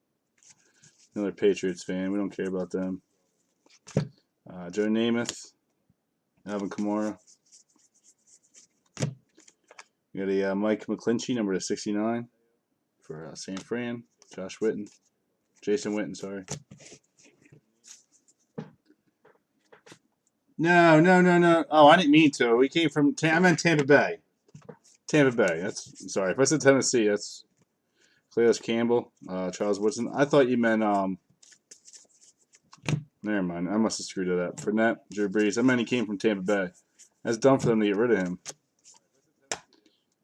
another Patriots fan. We don't care about them. Joe Namath, Alvin Kamara. We got a Mike McClinchy, number to 69 for San Fran. Jason Witten, sorry. No. Oh, I didn't mean to. We came from. I meant Tampa Bay. Tampa Bay. Sorry. If I said Tennessee, that's Clayus Campbell, Charles Woodson. I thought you meant. Never mind. I must have screwed it up. Fournette, Drew Brees. I meant he came from Tampa Bay. That's dumb for them to get rid of him.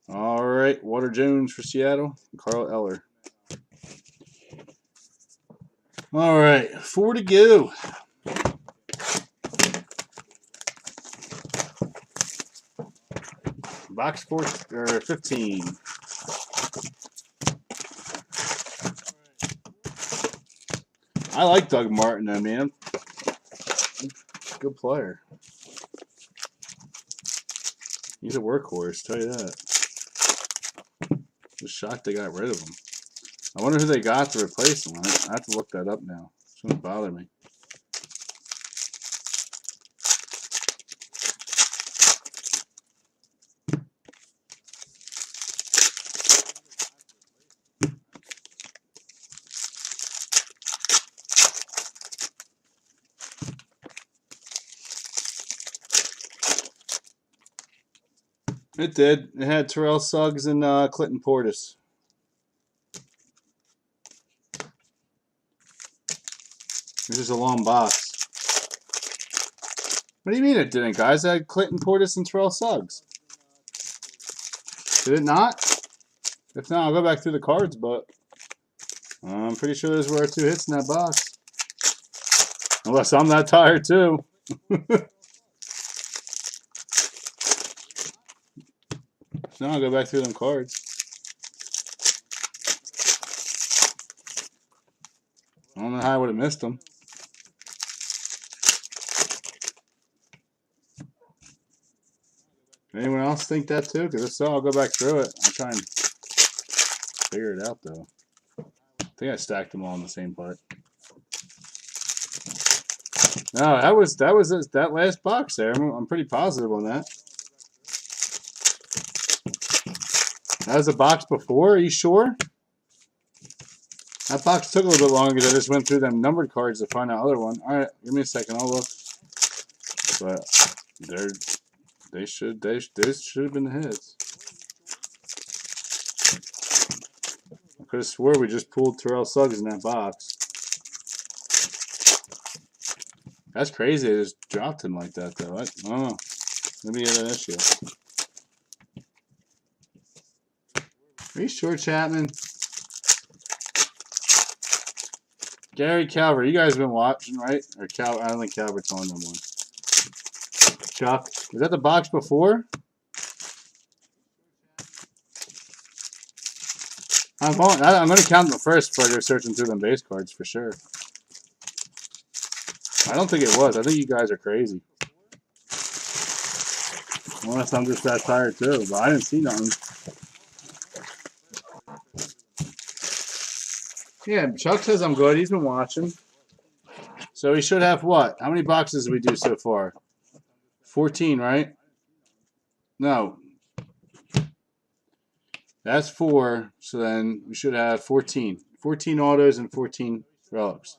All right. Walter Jones for Seattle. Carl Eller. All right. 4 to go. Box 15. I like Doug Martin, I mean. Good player. He's a workhorse, tell you that. Just shocked they got rid of him. I wonder who they got to replace him. I have to look that up now. It's going to bother me. It did. It had Terrell Suggs and Clinton Portis. This is a long box. What do you mean it didn't, guys? I had Clinton Portis and Terrell Suggs. Did it not? If not, I'll go back through the cards, but I'm pretty sure those were our 2 hits in that box. Unless I'm that tired too. No, I'll go back through them cards. I don't know how I would have missed them. Anyone else think that too? Because if so, I'll go back through it. I'll try and figure it out though. I think I stacked them all in the same part. No, that was that last box there. I'm pretty positive on that. That was the box before. Are you sure? That box took a little bit longer because I just went through them numbered cards to find that other one. All right, give me a second. I'll look. But those should have been the hits. I could have swore we just pulled Terrell Suggs in that box. That's crazy. They just dropped him like that, though. I don't know. Maybe he had an issue. Are you sure, Chapman? Gary Calvert, you guys have been watching, right? Or I don't think Calvert's on no more. Chuck, was that the box before? I'm going to count them first before I go searching through them base cards for sure. I don't think it was. I think you guys are crazy. Unless I'm just that tired too, but I didn't see nothing. Yeah, Chuck says I'm good. He's been watching. So he should have what? How many boxes did we do so far? 14, right? No. That's 4. So then we should have 14. 14 autos and 14 relics.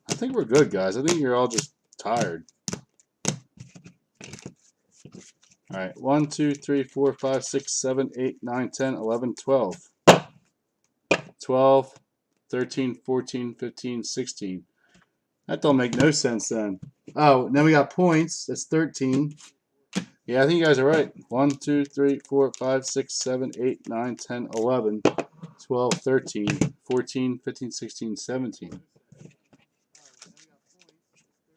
I think we're good, guys. I think you're all just tired. All right. 1, 2, 3, 4, 5, 6, 7, 8, 9, 10, 11, 12. 12, 13, 14, 15, 16. That don't make no sense then. Oh, then we got points. That's 13. Yeah, I think you guys are right. 1, 2, 3, 4, 5, 6, 7, 8, 9, 10, 11, 12, 13, 14, 15, 16, 17.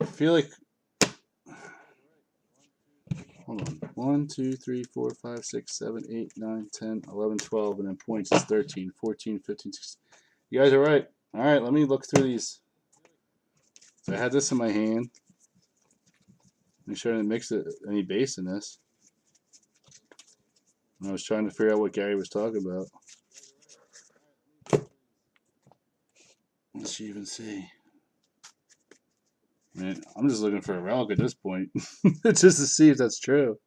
I feel like... Hold on. 1, 2, 3, 4, 5, 6, 7, 8, 9, 10, 11, 12, and then points is 13, 14, 15, 16. You guys are right. All right, let me look through these. So I had this in my hand. Make sure I didn't mix any base in this. I was trying to figure out what Gary was talking about. Let's even see. Man, I'm just looking for a relic at this point. Just to see if that's true.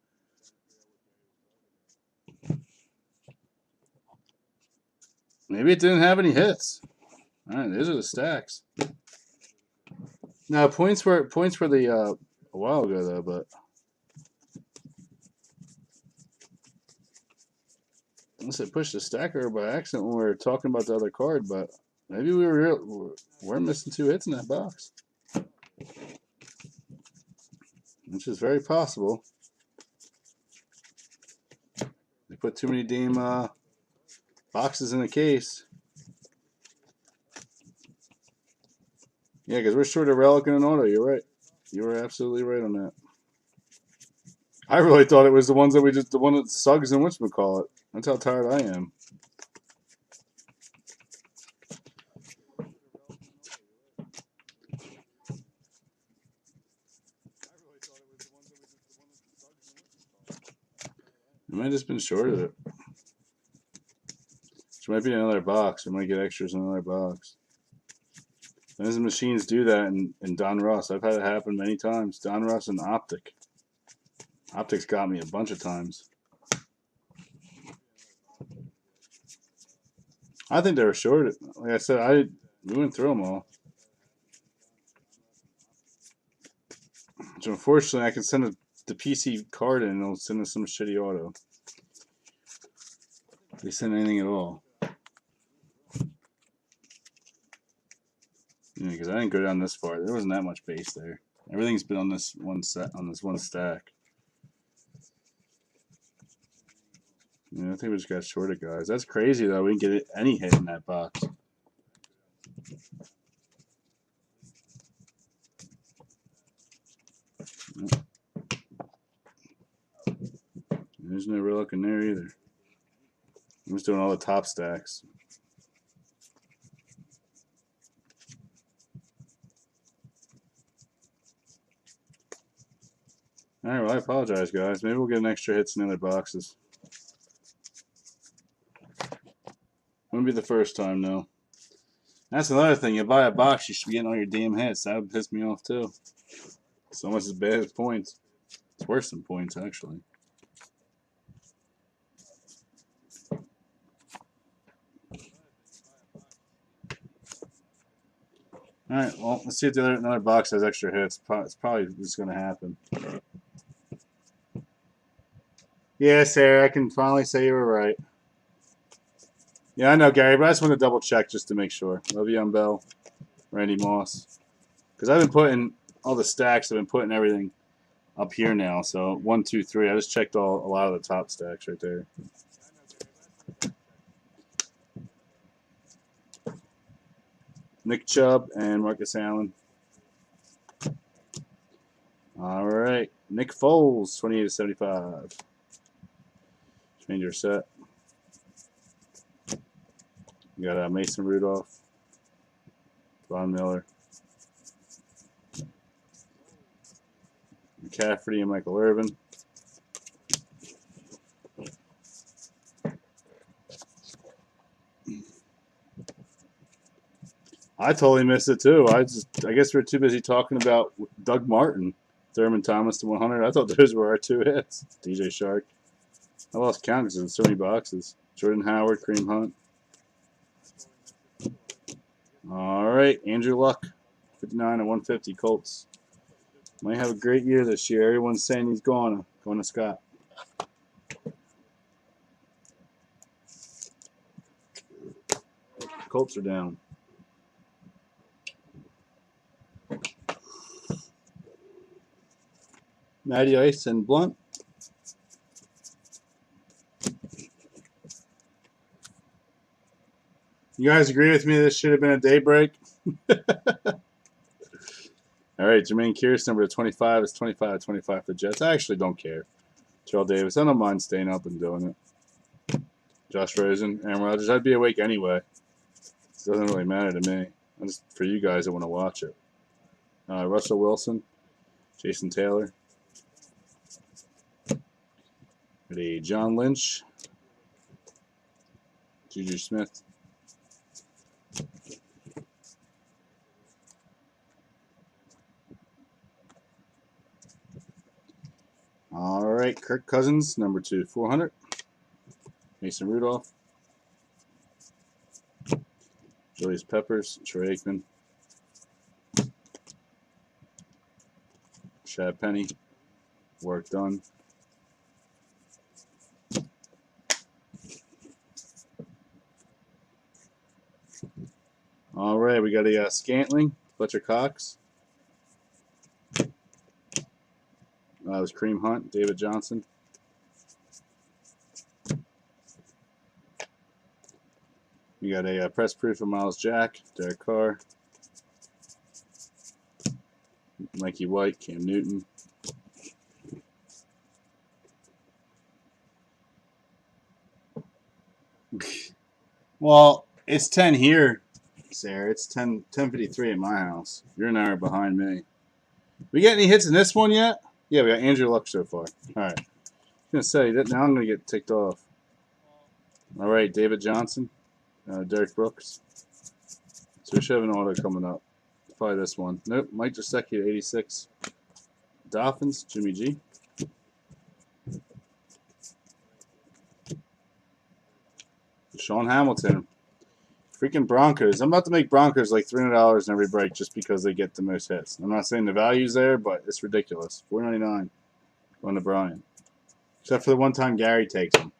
Maybe it didn't have any hits. Alright, these are the stacks. Now points were the a while ago though, but unless I pushed the stacker by accident when we were talking about the other card, but maybe we're missing 2 hits in that box. Which is very possible. They put too many damn boxes in the case. Yeah, because we're short a relic and an auto. You're right. You were absolutely right on that. I really thought it was the ones that the one that Suggs and whatchamacallit. That's how tired I am. I might have just been short of it. Which might be another box. We might get extras in another box. Those machines do that in Donruss. I've had it happen many times. Donruss and Optic. Optic's got me a bunch of times. I think they were shorted. Like I said, we went through them all. So unfortunately, I can send the PC card in and it'll send us some shitty auto. If they send anything at all. Yeah, because I didn't go down this far. There wasn't that much base there. Everything's been on this one stack. Yeah, I think we just got shorted, guys. That's crazy though. We didn't get any hit in that box. There's no real luck in there either. I'm just doing all the top stacks. All right, well, I apologize, guys. Maybe we'll get an extra hits in other boxes. Wouldn't be the first time, though. That's another thing. You buy a box, you should be getting all your damn hits. That would piss me off, too. It's almost as bad as points. It's worse than points, actually. All right, well, let's see if another box has extra hits. It's probably just going to happen. Yeah, Sarah, I can finally say you were right. Yeah, I know, Gary, but I just want to double check just to make sure. Le'Veon Bell, Randy Moss. Because I've been putting all the stacks, I've been putting everything up here now. So 1, 2, 3. I just checked a lot of the top stacks right there. Nick Chubb and Marcus Allen. All right, Nick Foles, 28/75. Change your set. You got Mason Rudolph, Von Miller, McCaffrey, and Michael Irvin. I totally missed it too. I guess we're too busy talking about Doug Martin, Thurman Thomas to 100. I thought those were our 2 hits. DJ Shark. I lost count because there's so many boxes. Jordan Howard, Kareem Hunt. All right, Andrew Luck, 59/150 Colts. Might have a great year this year. Everyone's saying he's going to Scott. Colts are down. Matty Ice and Blunt. You guys agree with me this should have been a daybreak? All right, Jermaine Kearse, number 25 is 25/25 for the Jets. I actually don't care. Terrell Davis, I don't mind staying up and doing it. Josh Rosen, Aaron Rodgers, I'd be awake anyway. It doesn't really matter to me. I'm just for you guys that want to watch it. Russell Wilson, Jason Taylor. Ready, John Lynch, Juju Smith. All right, Kirk Cousins, number 2, 400. Mason Rudolph. Julius Peppers, Troy Aikman. Shad Penny, work done. All right, we got a Scantling, Fletcher Cox. That was Kareem Hunt, David Johnson. We got a press proof of Miles Jack, Derek Carr, Mikey White, Cam Newton. Well, it's 10 here, Sarah. It's 10:53 at my house. You're an hour behind me. We get any hits in this one yet? Yeah, we got Andrew Luck so far. All right. I was going to say, now I'm going to get ticked off. All right, David Johnson, Derek Brooks. So we should have an auto coming up. Probably this one. Nope, Mike Gesicki at 86. Dolphins, Jimmy G. Sean Hamilton. Freaking Broncos. I'm about to make Broncos like $300 in every break just because they get the most hits. I'm not saying the value's there, but it's ridiculous. $4.99 going to Brian. Except for the one time Gary takes them.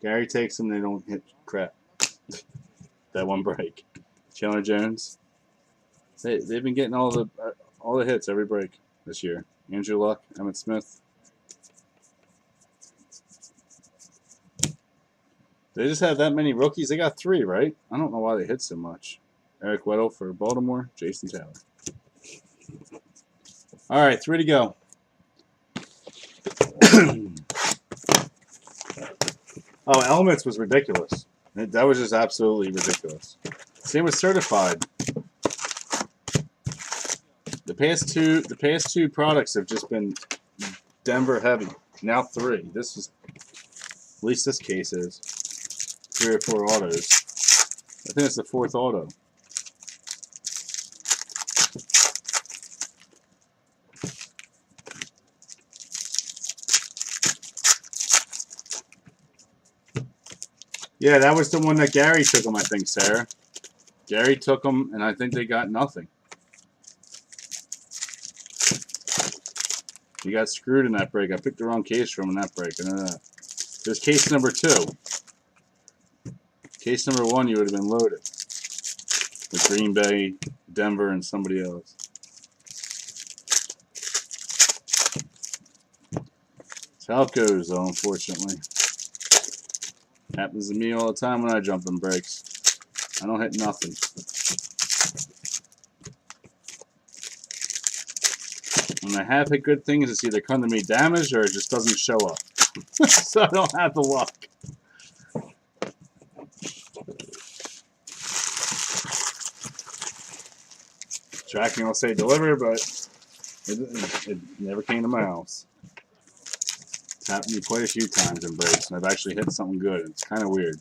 Gary takes them, they don't hit crap. That one break. Chandler Jones. They've been getting all the hits every break this year. Andrew Luck, Emmitt Smith. They just have that many rookies. They got 3, right? I don't know why they hit so much. Eric Weddle for Baltimore, Jason Taylor. All right, 3 to go. Oh, Elements was ridiculous. That was just absolutely ridiculous. Same with Certified. The past two products have just been Denver heavy. Now 3. This is, at least this case is 3 or 4 autos. I think it's the 4th auto. Yeah, that was the one that Gary took him, I think, Sarah. Gary took him, and I think they got nothing. He got screwed in that break. I picked the wrong case from in that break. There's case number 2. Case number 1, you would have been loaded. With Green Bay, Denver, and somebody else. That's how it goes, though, unfortunately. Happens to me all the time when I jump in breaks. I don't hit nothing. When I have hit good things, it's either come to me damaged or it just doesn't show up. So I don't have the luck. Tracking will say deliver, but it never came to my house. It's happened to me quite a few times in breaks, and I've actually hit something good. It's kind of weird.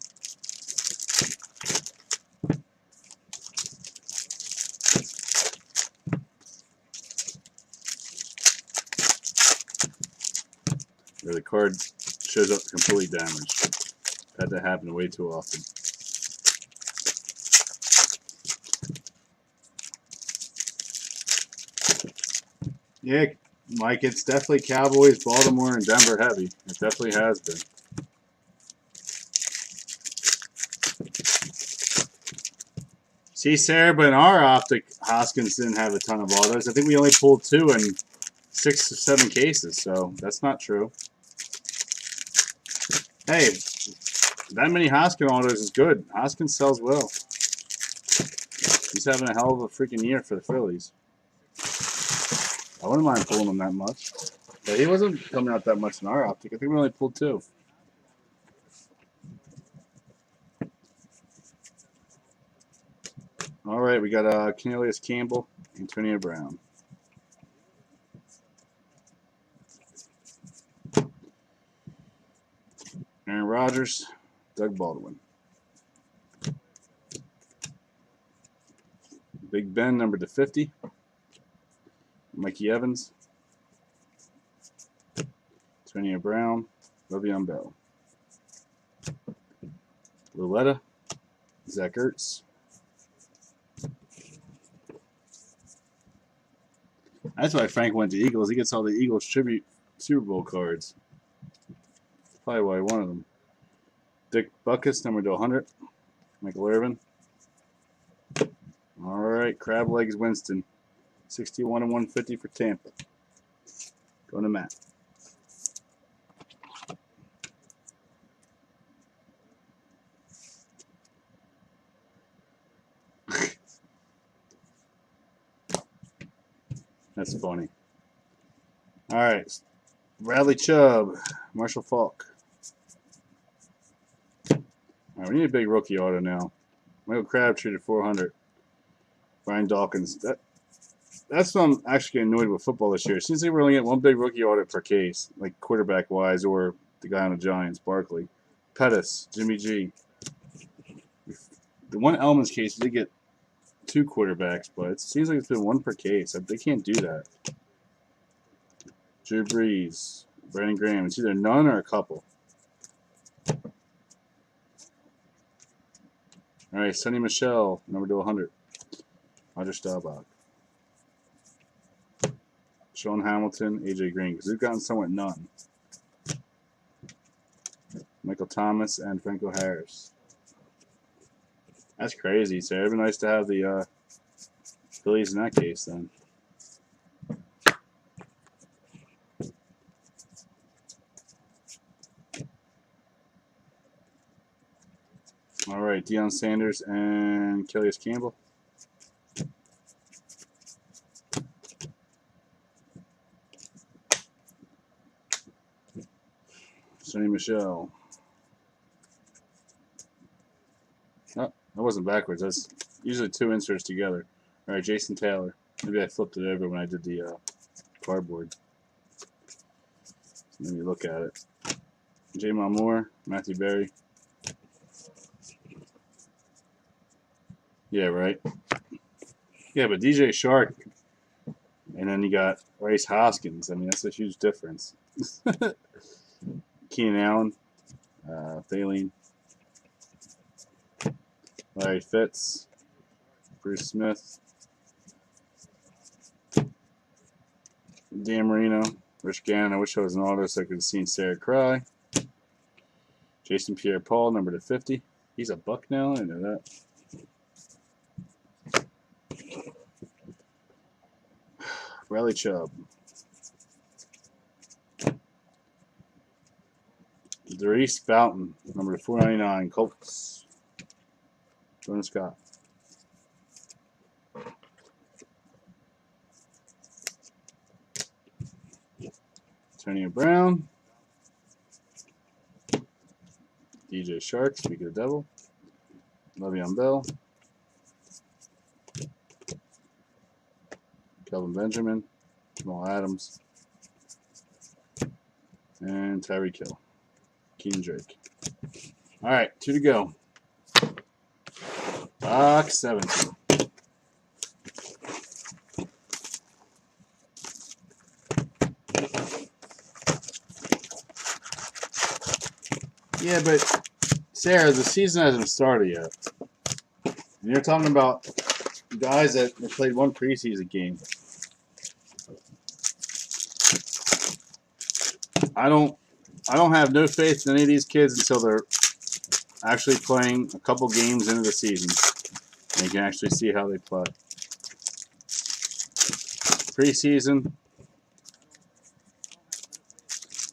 Where the card shows up completely damaged. Had that happen way too often. Yeah, Mike, it's definitely Cowboys, Baltimore, and Denver heavy. It definitely has been. See, Sarah, but in our optic, Hoskins didn't have a ton of autos. I think we only pulled 2 in 6 or 7 cases, so that's not true. Hey, that many Hoskins autos is good. Hoskins sells well. He's having a hell of a freaking year for the Phillies. I wouldn't mind pulling him that much. But he wasn't coming out that much in our optic. I think we only pulled 2. All right, we got Cornelius Campbell, Antonio Brown. Aaron Rodgers, Doug Baldwin. Big Ben, number to 50. Mikey Evans. Antonio Brown, Le'Veon Bell. Luletta, Zach Ertz. That's why Frank went to Eagles. He gets all the Eagles tribute Super Bowl cards. That's probably why he wanted them. Dick Buckus, number to 100. Michael Irvin. All right, Crab Legs Winston. 61 and 150 for Tampa. Going to Matt. That's funny. All right, Bradley Chubb, Marshall Falk. All right, we need a big rookie auto now. Michael Crabtree to 400. Brian Dawkins. That's what I'm actually getting annoyed with football this year. It seems like we're only getting one big rookie auto per case, like quarterback-wise, or the guy on the Giants, Barkley. Pettis, Jimmy G. The one Elements case, we did get 2 quarterbacks, but it seems like it's been 1 per case. They can't do that. Drew Brees, Brandon Graham. It's either none or a couple. All right, Sonny Michel, number to 100. Roger Staubach. Sean Hamilton, AJ Green, because we've gotten somewhat none. Michael Thomas and Franco Harris. That's crazy, so it'd be nice to have the Phillies in that case, then. All right, Deion Sanders and Kelly Campbell. Sonny Michelle. Oh, that wasn't backwards. That's usually 2 inserts together. All right, Jason Taylor. Maybe I flipped it over when I did the cardboard. Let me look at it. Jamon Moore, Matthew Berry. Yeah, right. Yeah, but DJ Shark, and then you got Rice Hoskins. I mean, that's a huge difference. Keenan Allen, Thaleen, Larry Fitz, Bruce Smith, Dan Marino, Rich Gannon. I wish I was an auto so I could have seen Sarah Cry. Jason Pierre-Paul, number to 50. He's a Buck now. I know that. Riley Chubb. Doris Fountain, number 499, Colts. Jordan Scott. Antonio Brown. DJ Shark, speak of the devil. Le'Veon Bell. Kelvin Benjamin. Jamal Adams. And Tyreek Hill. Keenan Drake. All right, 2 to go. Box 17. Yeah, but Sarah, the season hasn't started yet. And you're talking about guys that have played 1 preseason game. I don't have no faith in any of these kids until they're actually playing a couple games into the season. And you can actually see how they play. Preseason,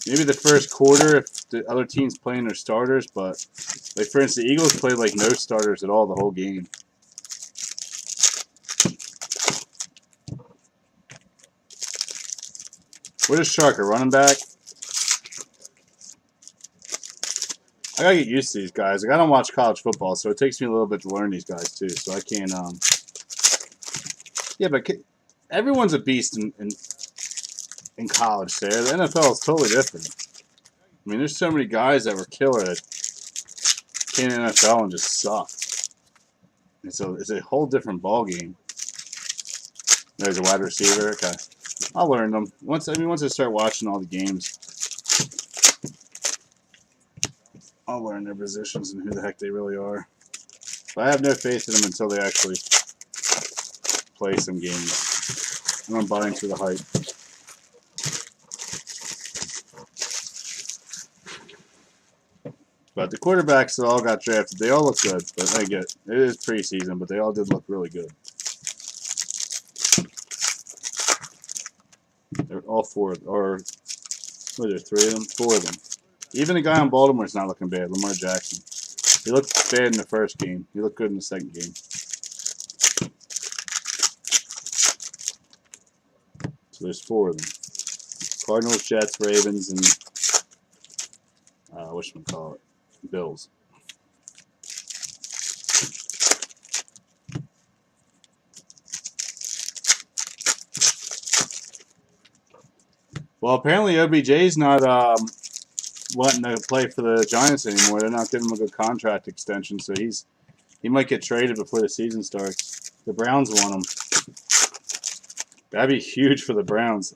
maybe the first quarter if the other team's playing their starters, but like for instance, the Eagles played like no starters at all the whole game. What is Shark, a running back? I gotta get used to these guys. Like I don't watch college football, so it takes me a little bit to learn these guys too. So I can't. Yeah, but everyone's a beast in college. There, the NFL is totally different. I mean, there's so many guys that were killer that came in the NFL and just sucked. And so it's a whole different ball game. There's a wide receiver. Okay, I'll learn them once. I start watching all the games. I'll learn their positions and who the heck they really are. But I have no faith in them until they actually play some games. I'm not buying through the hype. But the quarterbacks that all got drafted, they all look good. But they get it is preseason, but they all did look really good. They're all 4, or what are there, 3 of them? 4 of them. Even the guy in Baltimore is not looking bad, Lamar Jackson. He looked bad in the first game. He looked good in the second game. So there's 4 of them. Cardinals, Jets, Ravens, and whatchamacallit, Bills. Well, apparently OBJ's not wanting to play for the Giants anymore. They're not giving him a good contract extension, so he might get traded before the season starts. The Browns want him. That'd be huge for the Browns.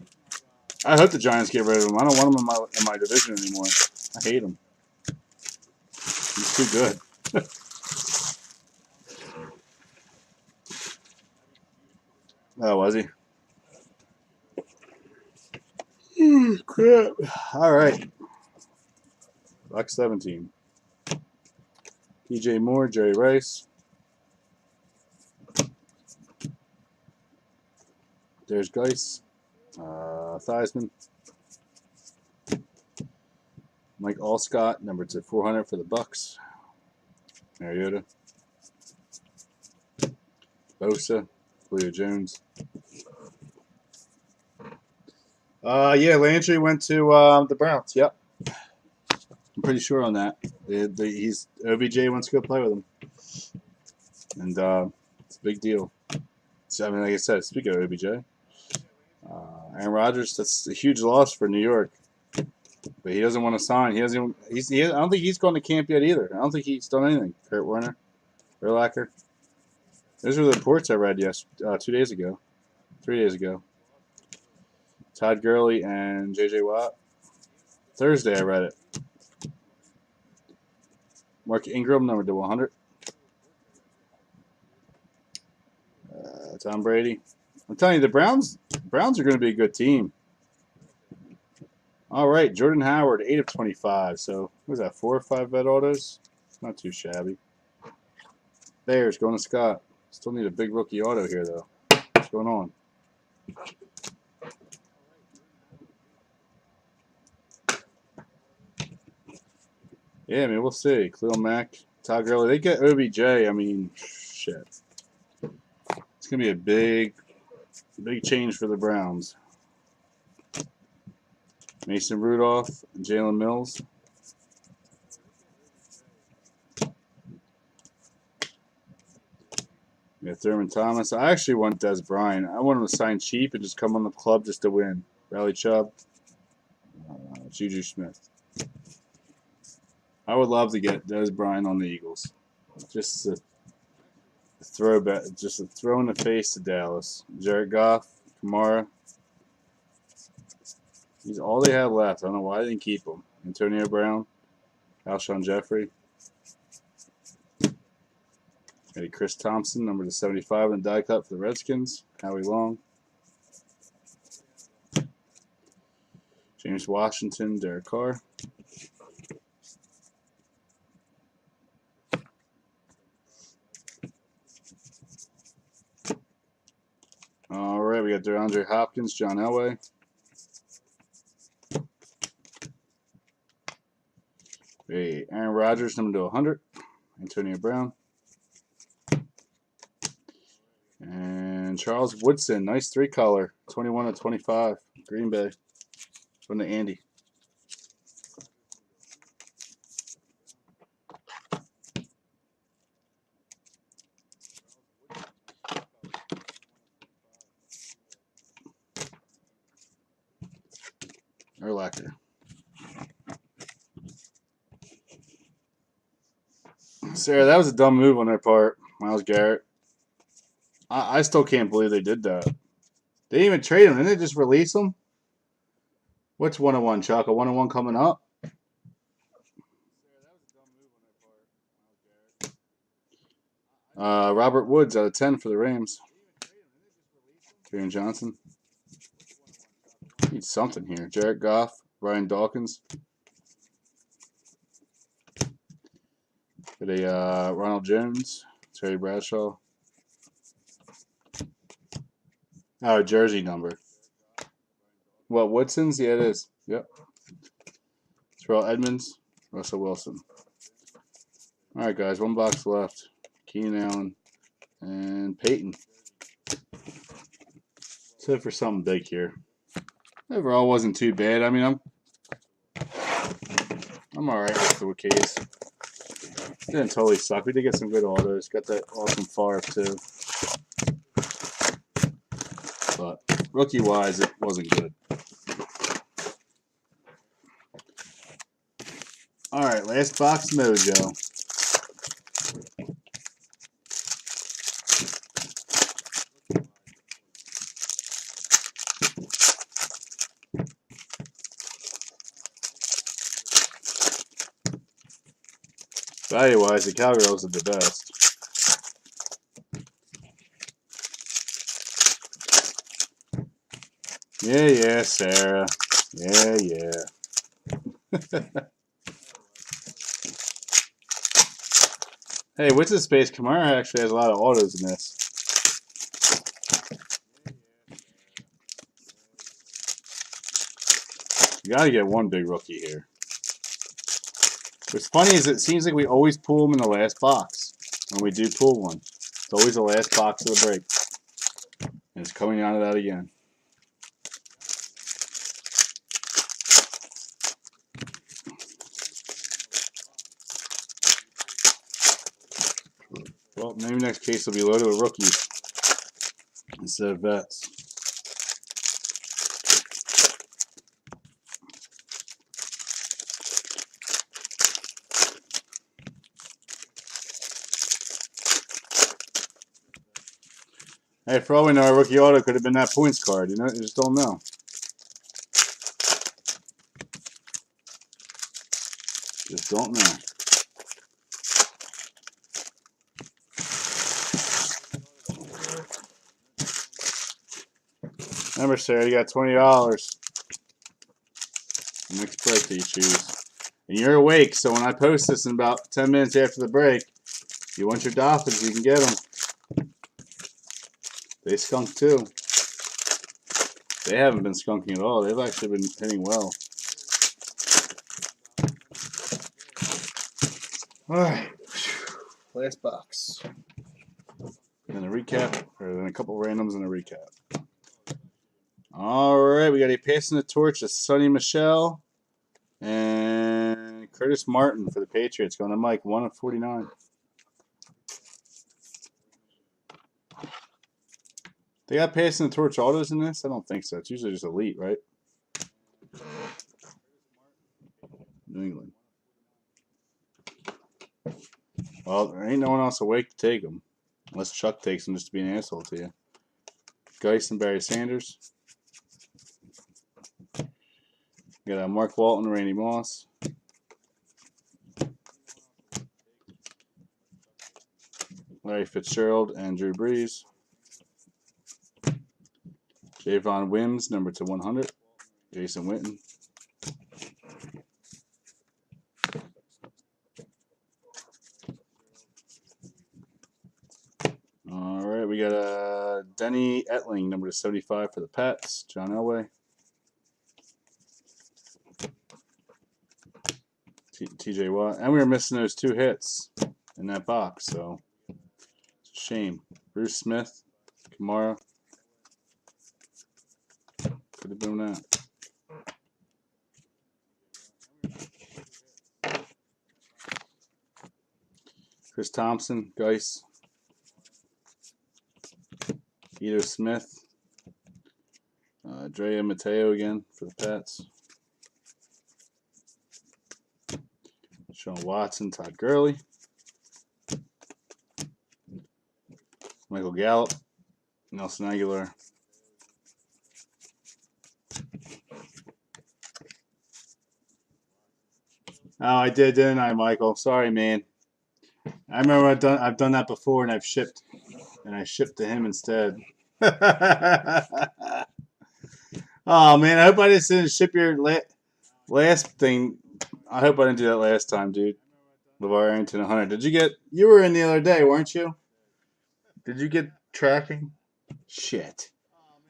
I hope the Giants get rid of him. I don't want him in my division anymore. I hate him. He's too good. Oh, was he? Crap. All right. Box 17. DJ Moore, Jerry Rice. There's Geis. Theismann. Mike Allscott, number to 400 for the Bucks. Mariota. Bosa. Julio Jones. Yeah, Landry went to the Browns. Yep. I'm pretty sure on that. OBJ wants to go play with him. And it's a big deal. So, I mean, like I said, speaking of OBJ, Aaron Rodgers, that's a huge loss for New York. But he doesn't want to sign. I don't think he's gone to camp yet either. I don't think he's done anything. Kurt Warner, Urlacher. Those were the reports I read 2 days ago, 3 days ago. Todd Gurley and J.J. Watt. Thursday I read it. Mark Ingram, number to 100. Tom Brady. I'm telling you, the Browns are going to be a good team. All right, Jordan Howard, 8 of 25. So, what was that, 4 or 5 vet autos? Not too shabby. Bears going to Scott. Still need a big rookie auto here, though. What's going on? Yeah, I mean, we'll see. Khalil Mack, Todd Gurley. They get OBJ. I mean, shit. It's going to be a big change for the Browns. Mason Rudolph and Jalen Mills. Yeah, Thurman Thomas. I actually want Des Bryant. I want him to sign cheap and just come on the club just to win. Riley Chubb. Juju Smith. I would love to get Des Bryant on the Eagles. Just a throwback, just a throw in the face to Dallas. Jared Goff, Kamara. He's all they had left. I don't know why they didn't keep him. Antonio Brown, Alshon Jeffrey. Got Chris Thompson, number to 75 in the die cut for the Redskins. Howie Long. James Washington, Derek Carr. All right, we got DeAndre Hopkins, John Elway. Hey, Aaron Rodgers, number to 100. Antonio Brown. And Charles Woodson, nice 3-color, 21 of 25, Green Bay, from the Andy. Urlacher. Sarah, that was a dumb move on their part, Myles Garrett. I still can't believe they did that. They didn't even trade him. Didn't they just release him? What's 101, Chuck? A 101 coming up? Robert Woods out of 10 for the Rams. Kieran Johnson. Need something here. Jared Goff, Ryan Dawkins. Got a Ronald Jones, Terry Bradshaw. Oh, jersey number. What, Woodson's? Yeah, it is. Yep. Terrell Edmonds, Russell Wilson. All right, guys, 1 box left. Keenan Allen and Peyton. So for something big here. Overall, wasn't too bad. I mean, I'm all right with the case. Didn't totally suck. We did get some good autos. Got that awesome Favre too. But rookie-wise, it wasn't good. All right, last box mojo. Value-wise, the Cowgirls are the best. Yeah, Sarah. Yeah. Hey, what's his space? Kamara actually has a lot of autos in this. got to get one big rookie here. What's funny is it seems like we always pull them in the last box. When we do pull one, it's always the last box of the break. And it's coming out of that again. Well, maybe next case will be loaded with rookies instead of vets. Hey, for all we know, our rookie auto could have been that points card. You know, you just don't know. Just don't know. Remember, Sarah, you got $20. Next break that you choose. And you're awake, so when I post this in about 10 minutes after the break, if you want your Dolphins, you can get them. They skunk too. They haven't been skunking at all. They've actually been hitting well. Alright. Last box. And a recap, or then a couple randoms and a recap. Alright, we got a passing the torch to Sonny Michel and Curtis Martin for the Patriots. Going to Mike, 1 of 49. They got passing the torch autos in this? I don't think so. It's usually just elite, right? New England. Well, there ain't no one else awake to take them. Unless Chuck takes them just to be an asshole to you. Geis and Barry Sanders. You got Mark Walton, Randy Moss. Larry Fitzgerald and Drew Brees. Javon Wims, number to 100. Jason Witten. All right, we got Denny Etling, number to 75 for the Pats. John Elway. TJ Watt. And we were missing those 2 hits in that box, so it's a shame. Bruce Smith, Kamara. Could have been that. Chris Thompson, Geis. Ito Smith. Drea Mateo again for the Pats. Sean Watson, Todd Gurley. Michael Gallup. Nelson Aguilar. Oh, I did, didn't I, Michael? Sorry, man. I remember I've done that before, and I shipped to him instead. Oh man, I hope I just didn't ship your last thing. I hope I didn't do that last time, dude. LeVar Arrington 100. You were in the other day, weren't you? Did you get tracking? Shit.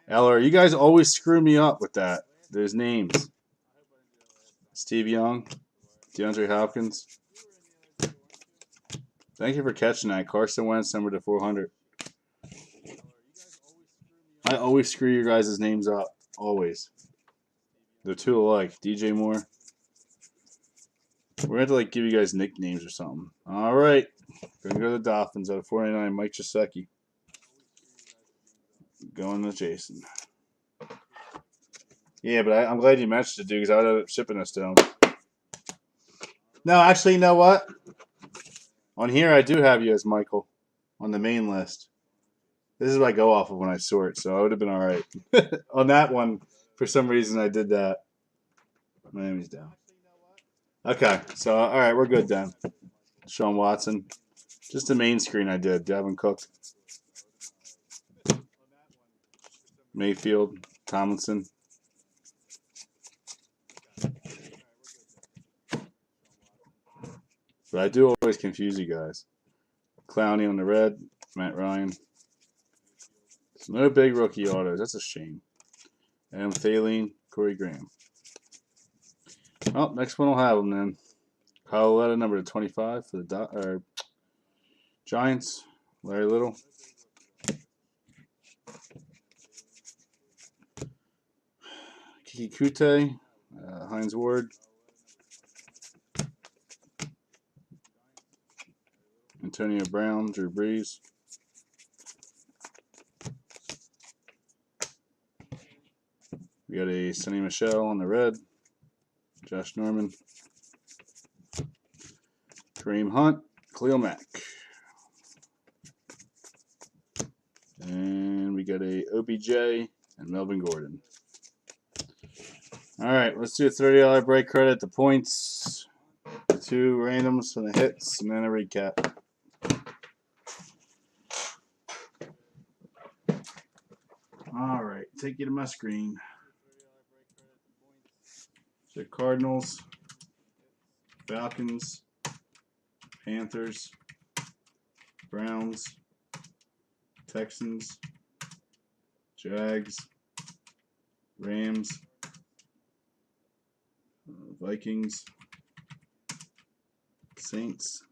Eller, you guys always screw me up with that. There's names. Steve Young. DeAndre Hopkins. Thank you for catching that. Carson Wentz, number to 400. I always screw your guys' names up. Always. They're too alike. DJ Moore. We're going to have to give you guys nicknames or something. All right. Going to go to the Dolphins out of 49. Mike Gesicki. Going to Jason. Yeah, but I'm glad you mentioned it, dude, because I would have shipping us to him. No, actually, you know what? On here, I do have you as Michael on the main list. This is what I go off of when I sort, so I would have been all right. On that one, for some reason, I did that. My name's down. Okay, so, all right, we're good then. Sean Watson. Just the main screen I did. Dalvin Cook. Mayfield. Tomlinson. But I do always confuse you guys. Clowney on the red. Matt Ryan. So no big rookie autos. That's a shame. Adam Thielen. Corey Graham. Oh, next one will have them then. Colorado number 25 for the Giants. Larry Little. Kiki Kute. Hines Ward. Antonio Brown. Drew Brees. We got a Sonny Michel on the red. Josh Norman. Kareem Hunt. Khalil Mack. And we got a OBJ and Melvin Gordon. All right, let's do a $30 break credit, the points, 2 randoms from the hits, and then a recap. All right, take you to my screen. So Cardinals, Falcons, Panthers, Browns, Texans, Jags, Rams, Vikings, Saints,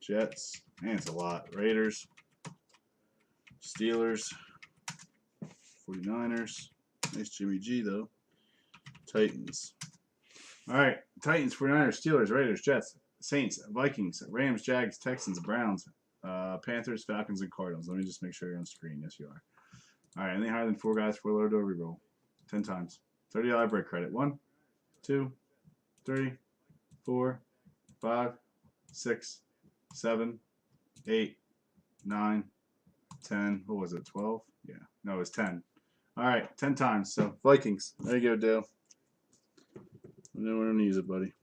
Jets, man, it's a lot. Raiders, Steelers, 49ers, nice Jimmy G though. Titans. All right, Titans, 49ers, Steelers, Raiders, Jets, Saints, Vikings, Rams, Jags, Texans, Browns, Panthers, Falcons, and Cardinals. Let me just make sure you're on screen. Yes, you are. All right, anything higher than 4 guys, 4 lower to reroll. 10 times. $30 break credit. 1, 2, 3, 4, 5, 6, 7, 8, 9, 10. What was it? 12? Yeah. No, it was 10. All right, 10 times. So Vikings. There you go, Dale. And then we're gonna use it, buddy.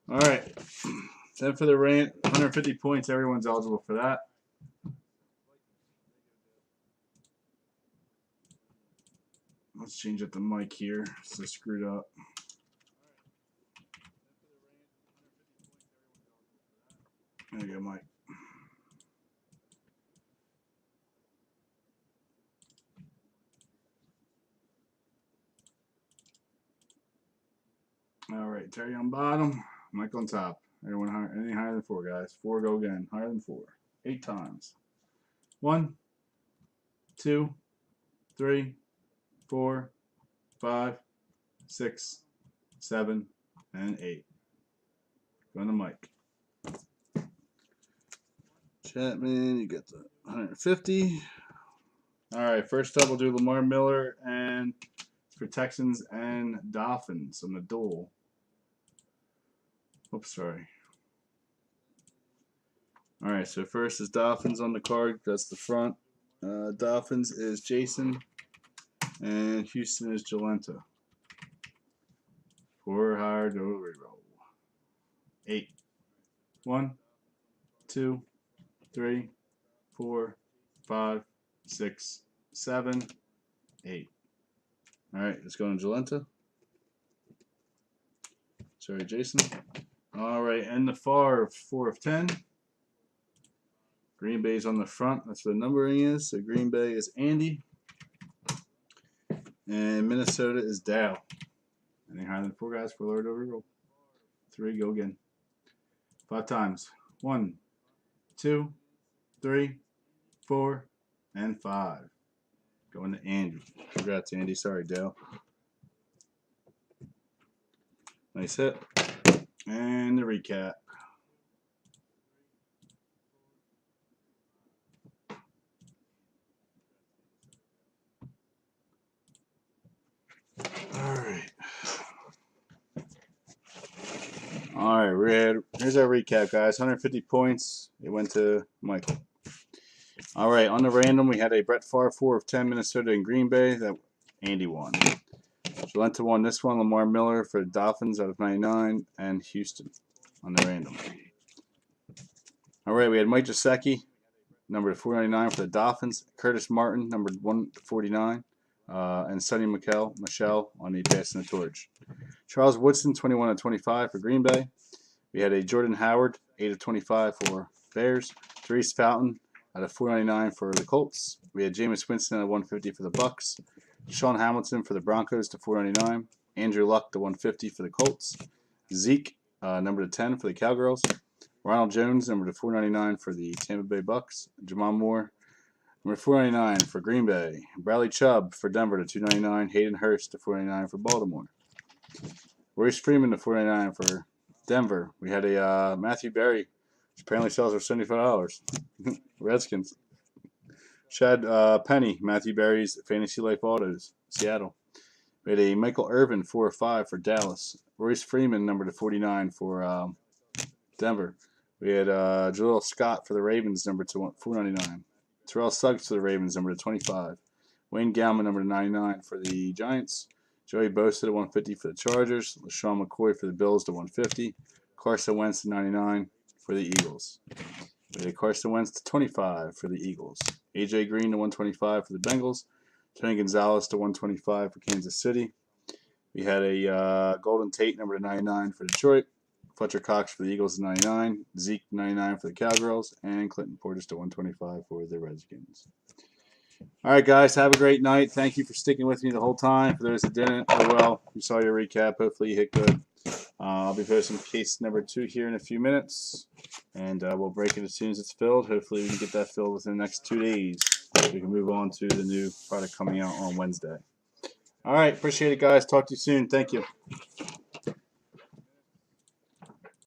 All right. Then for the rant, 150 points. Everyone's eligible for that. Let's change up the mic here. So I screwed up. There you go, Mike. All right, Terry on bottom, Mike on top. Everyone higher, anything higher than 4, guys. 4 go again. Higher than 4. 8 times. 1, 2, 3, 4, 5, 6, 7, and 8. Go on the mic. Chapman, you get the 150. All right, first up we'll do Lamar Miller and for Texans and Dolphins on the duel. Oops, sorry. All right, so first is Dolphins on the card. That's the front. Dolphins is Jason, and Houston is Jolenta. 4 higher to reroll. 8. 1, 2, 3, 4, 5, 6, 7, 8. All right, let's go on Jolenta. Sorry, Jason. All right, and the far 4 of 10. Green Bay's on the front. That's what the numbering is. So Green Bay is Andy. And Minnesota is Dow. Anything higher than 4 guys for lower to reroll. 3, go again. 5 times. 1, 2, 3, 4, and 5. Going to Andy. Congrats, Andy. Sorry, Dale. Nice hit. And the recap. All right, here's our recap, guys. 150 points. It went to Michael. All right, on the random, we had a Brett Favre 4 of 10, Minnesota and Green Bay. That Andy won. Jolenta won this one. Lamar Miller for the Dolphins out of 99, and Houston on the random. All right, we had Mike Gesicki, number 499 for the Dolphins. Curtis Martin, number 149. And Sonny Michel on the passing the torch. Charles Woodson, 21 of 25 for Green Bay. We had a Jordan Howard, 8 of 25 for Bears. Therese Fountain out of 499 for the Colts. We had Jameis Winston at 150 for the Bucks. Sean Hamilton for the Broncos to 499. Andrew Luck to 150 for the Colts. Zeke, number to 10 for the Cowgirls. Ronald Jones, number to 499 for the Tampa Bay Bucks. Jamal Moore, number 499 for Green Bay. Bradley Chubb for Denver to 299. Hayden Hurst to 499 for Baltimore. Royce Freeman to 499 for Denver. We had a Matthew Berry, which apparently sells for $75. Redskins. Chad Penny, Matthew Berry's Fantasy Life Autos, Seattle. We had a Michael Irvin, 405 for Dallas. Royce Freeman, number to 49 for Denver. We had Jaleel Scott for the Ravens, number to 499. Terrell Suggs for the Ravens, number to 25. Wayne Gallman, number to 99 for the Giants. Joey Bosa to 150 for the Chargers. LaShawn McCoy for the Bills to 150. Carson Wentz to 99 for the Eagles. We had Carson Wentz to 25 for the Eagles. AJ Green to 125 for the Bengals. Tony Gonzalez to 125 for Kansas City. We had a Golden Tate number to 99 for Detroit. Fletcher Cox for the Eagles to 99. Zeke 99 for the Cowgirls. And Clinton Portis to 125 for the Redskins. All right, guys, have a great night. Thank you for sticking with me the whole time. For those that didn't, oh well, you saw your recap. Hopefully you hit good. I'll be posting case number 2 here in a few minutes, and we'll break it as soon as it's filled. Hopefully we can get that filled within the next 2 days. We can move on to the new product coming out on Wednesday. All right, appreciate it, guys. Talk to you soon. Thank you.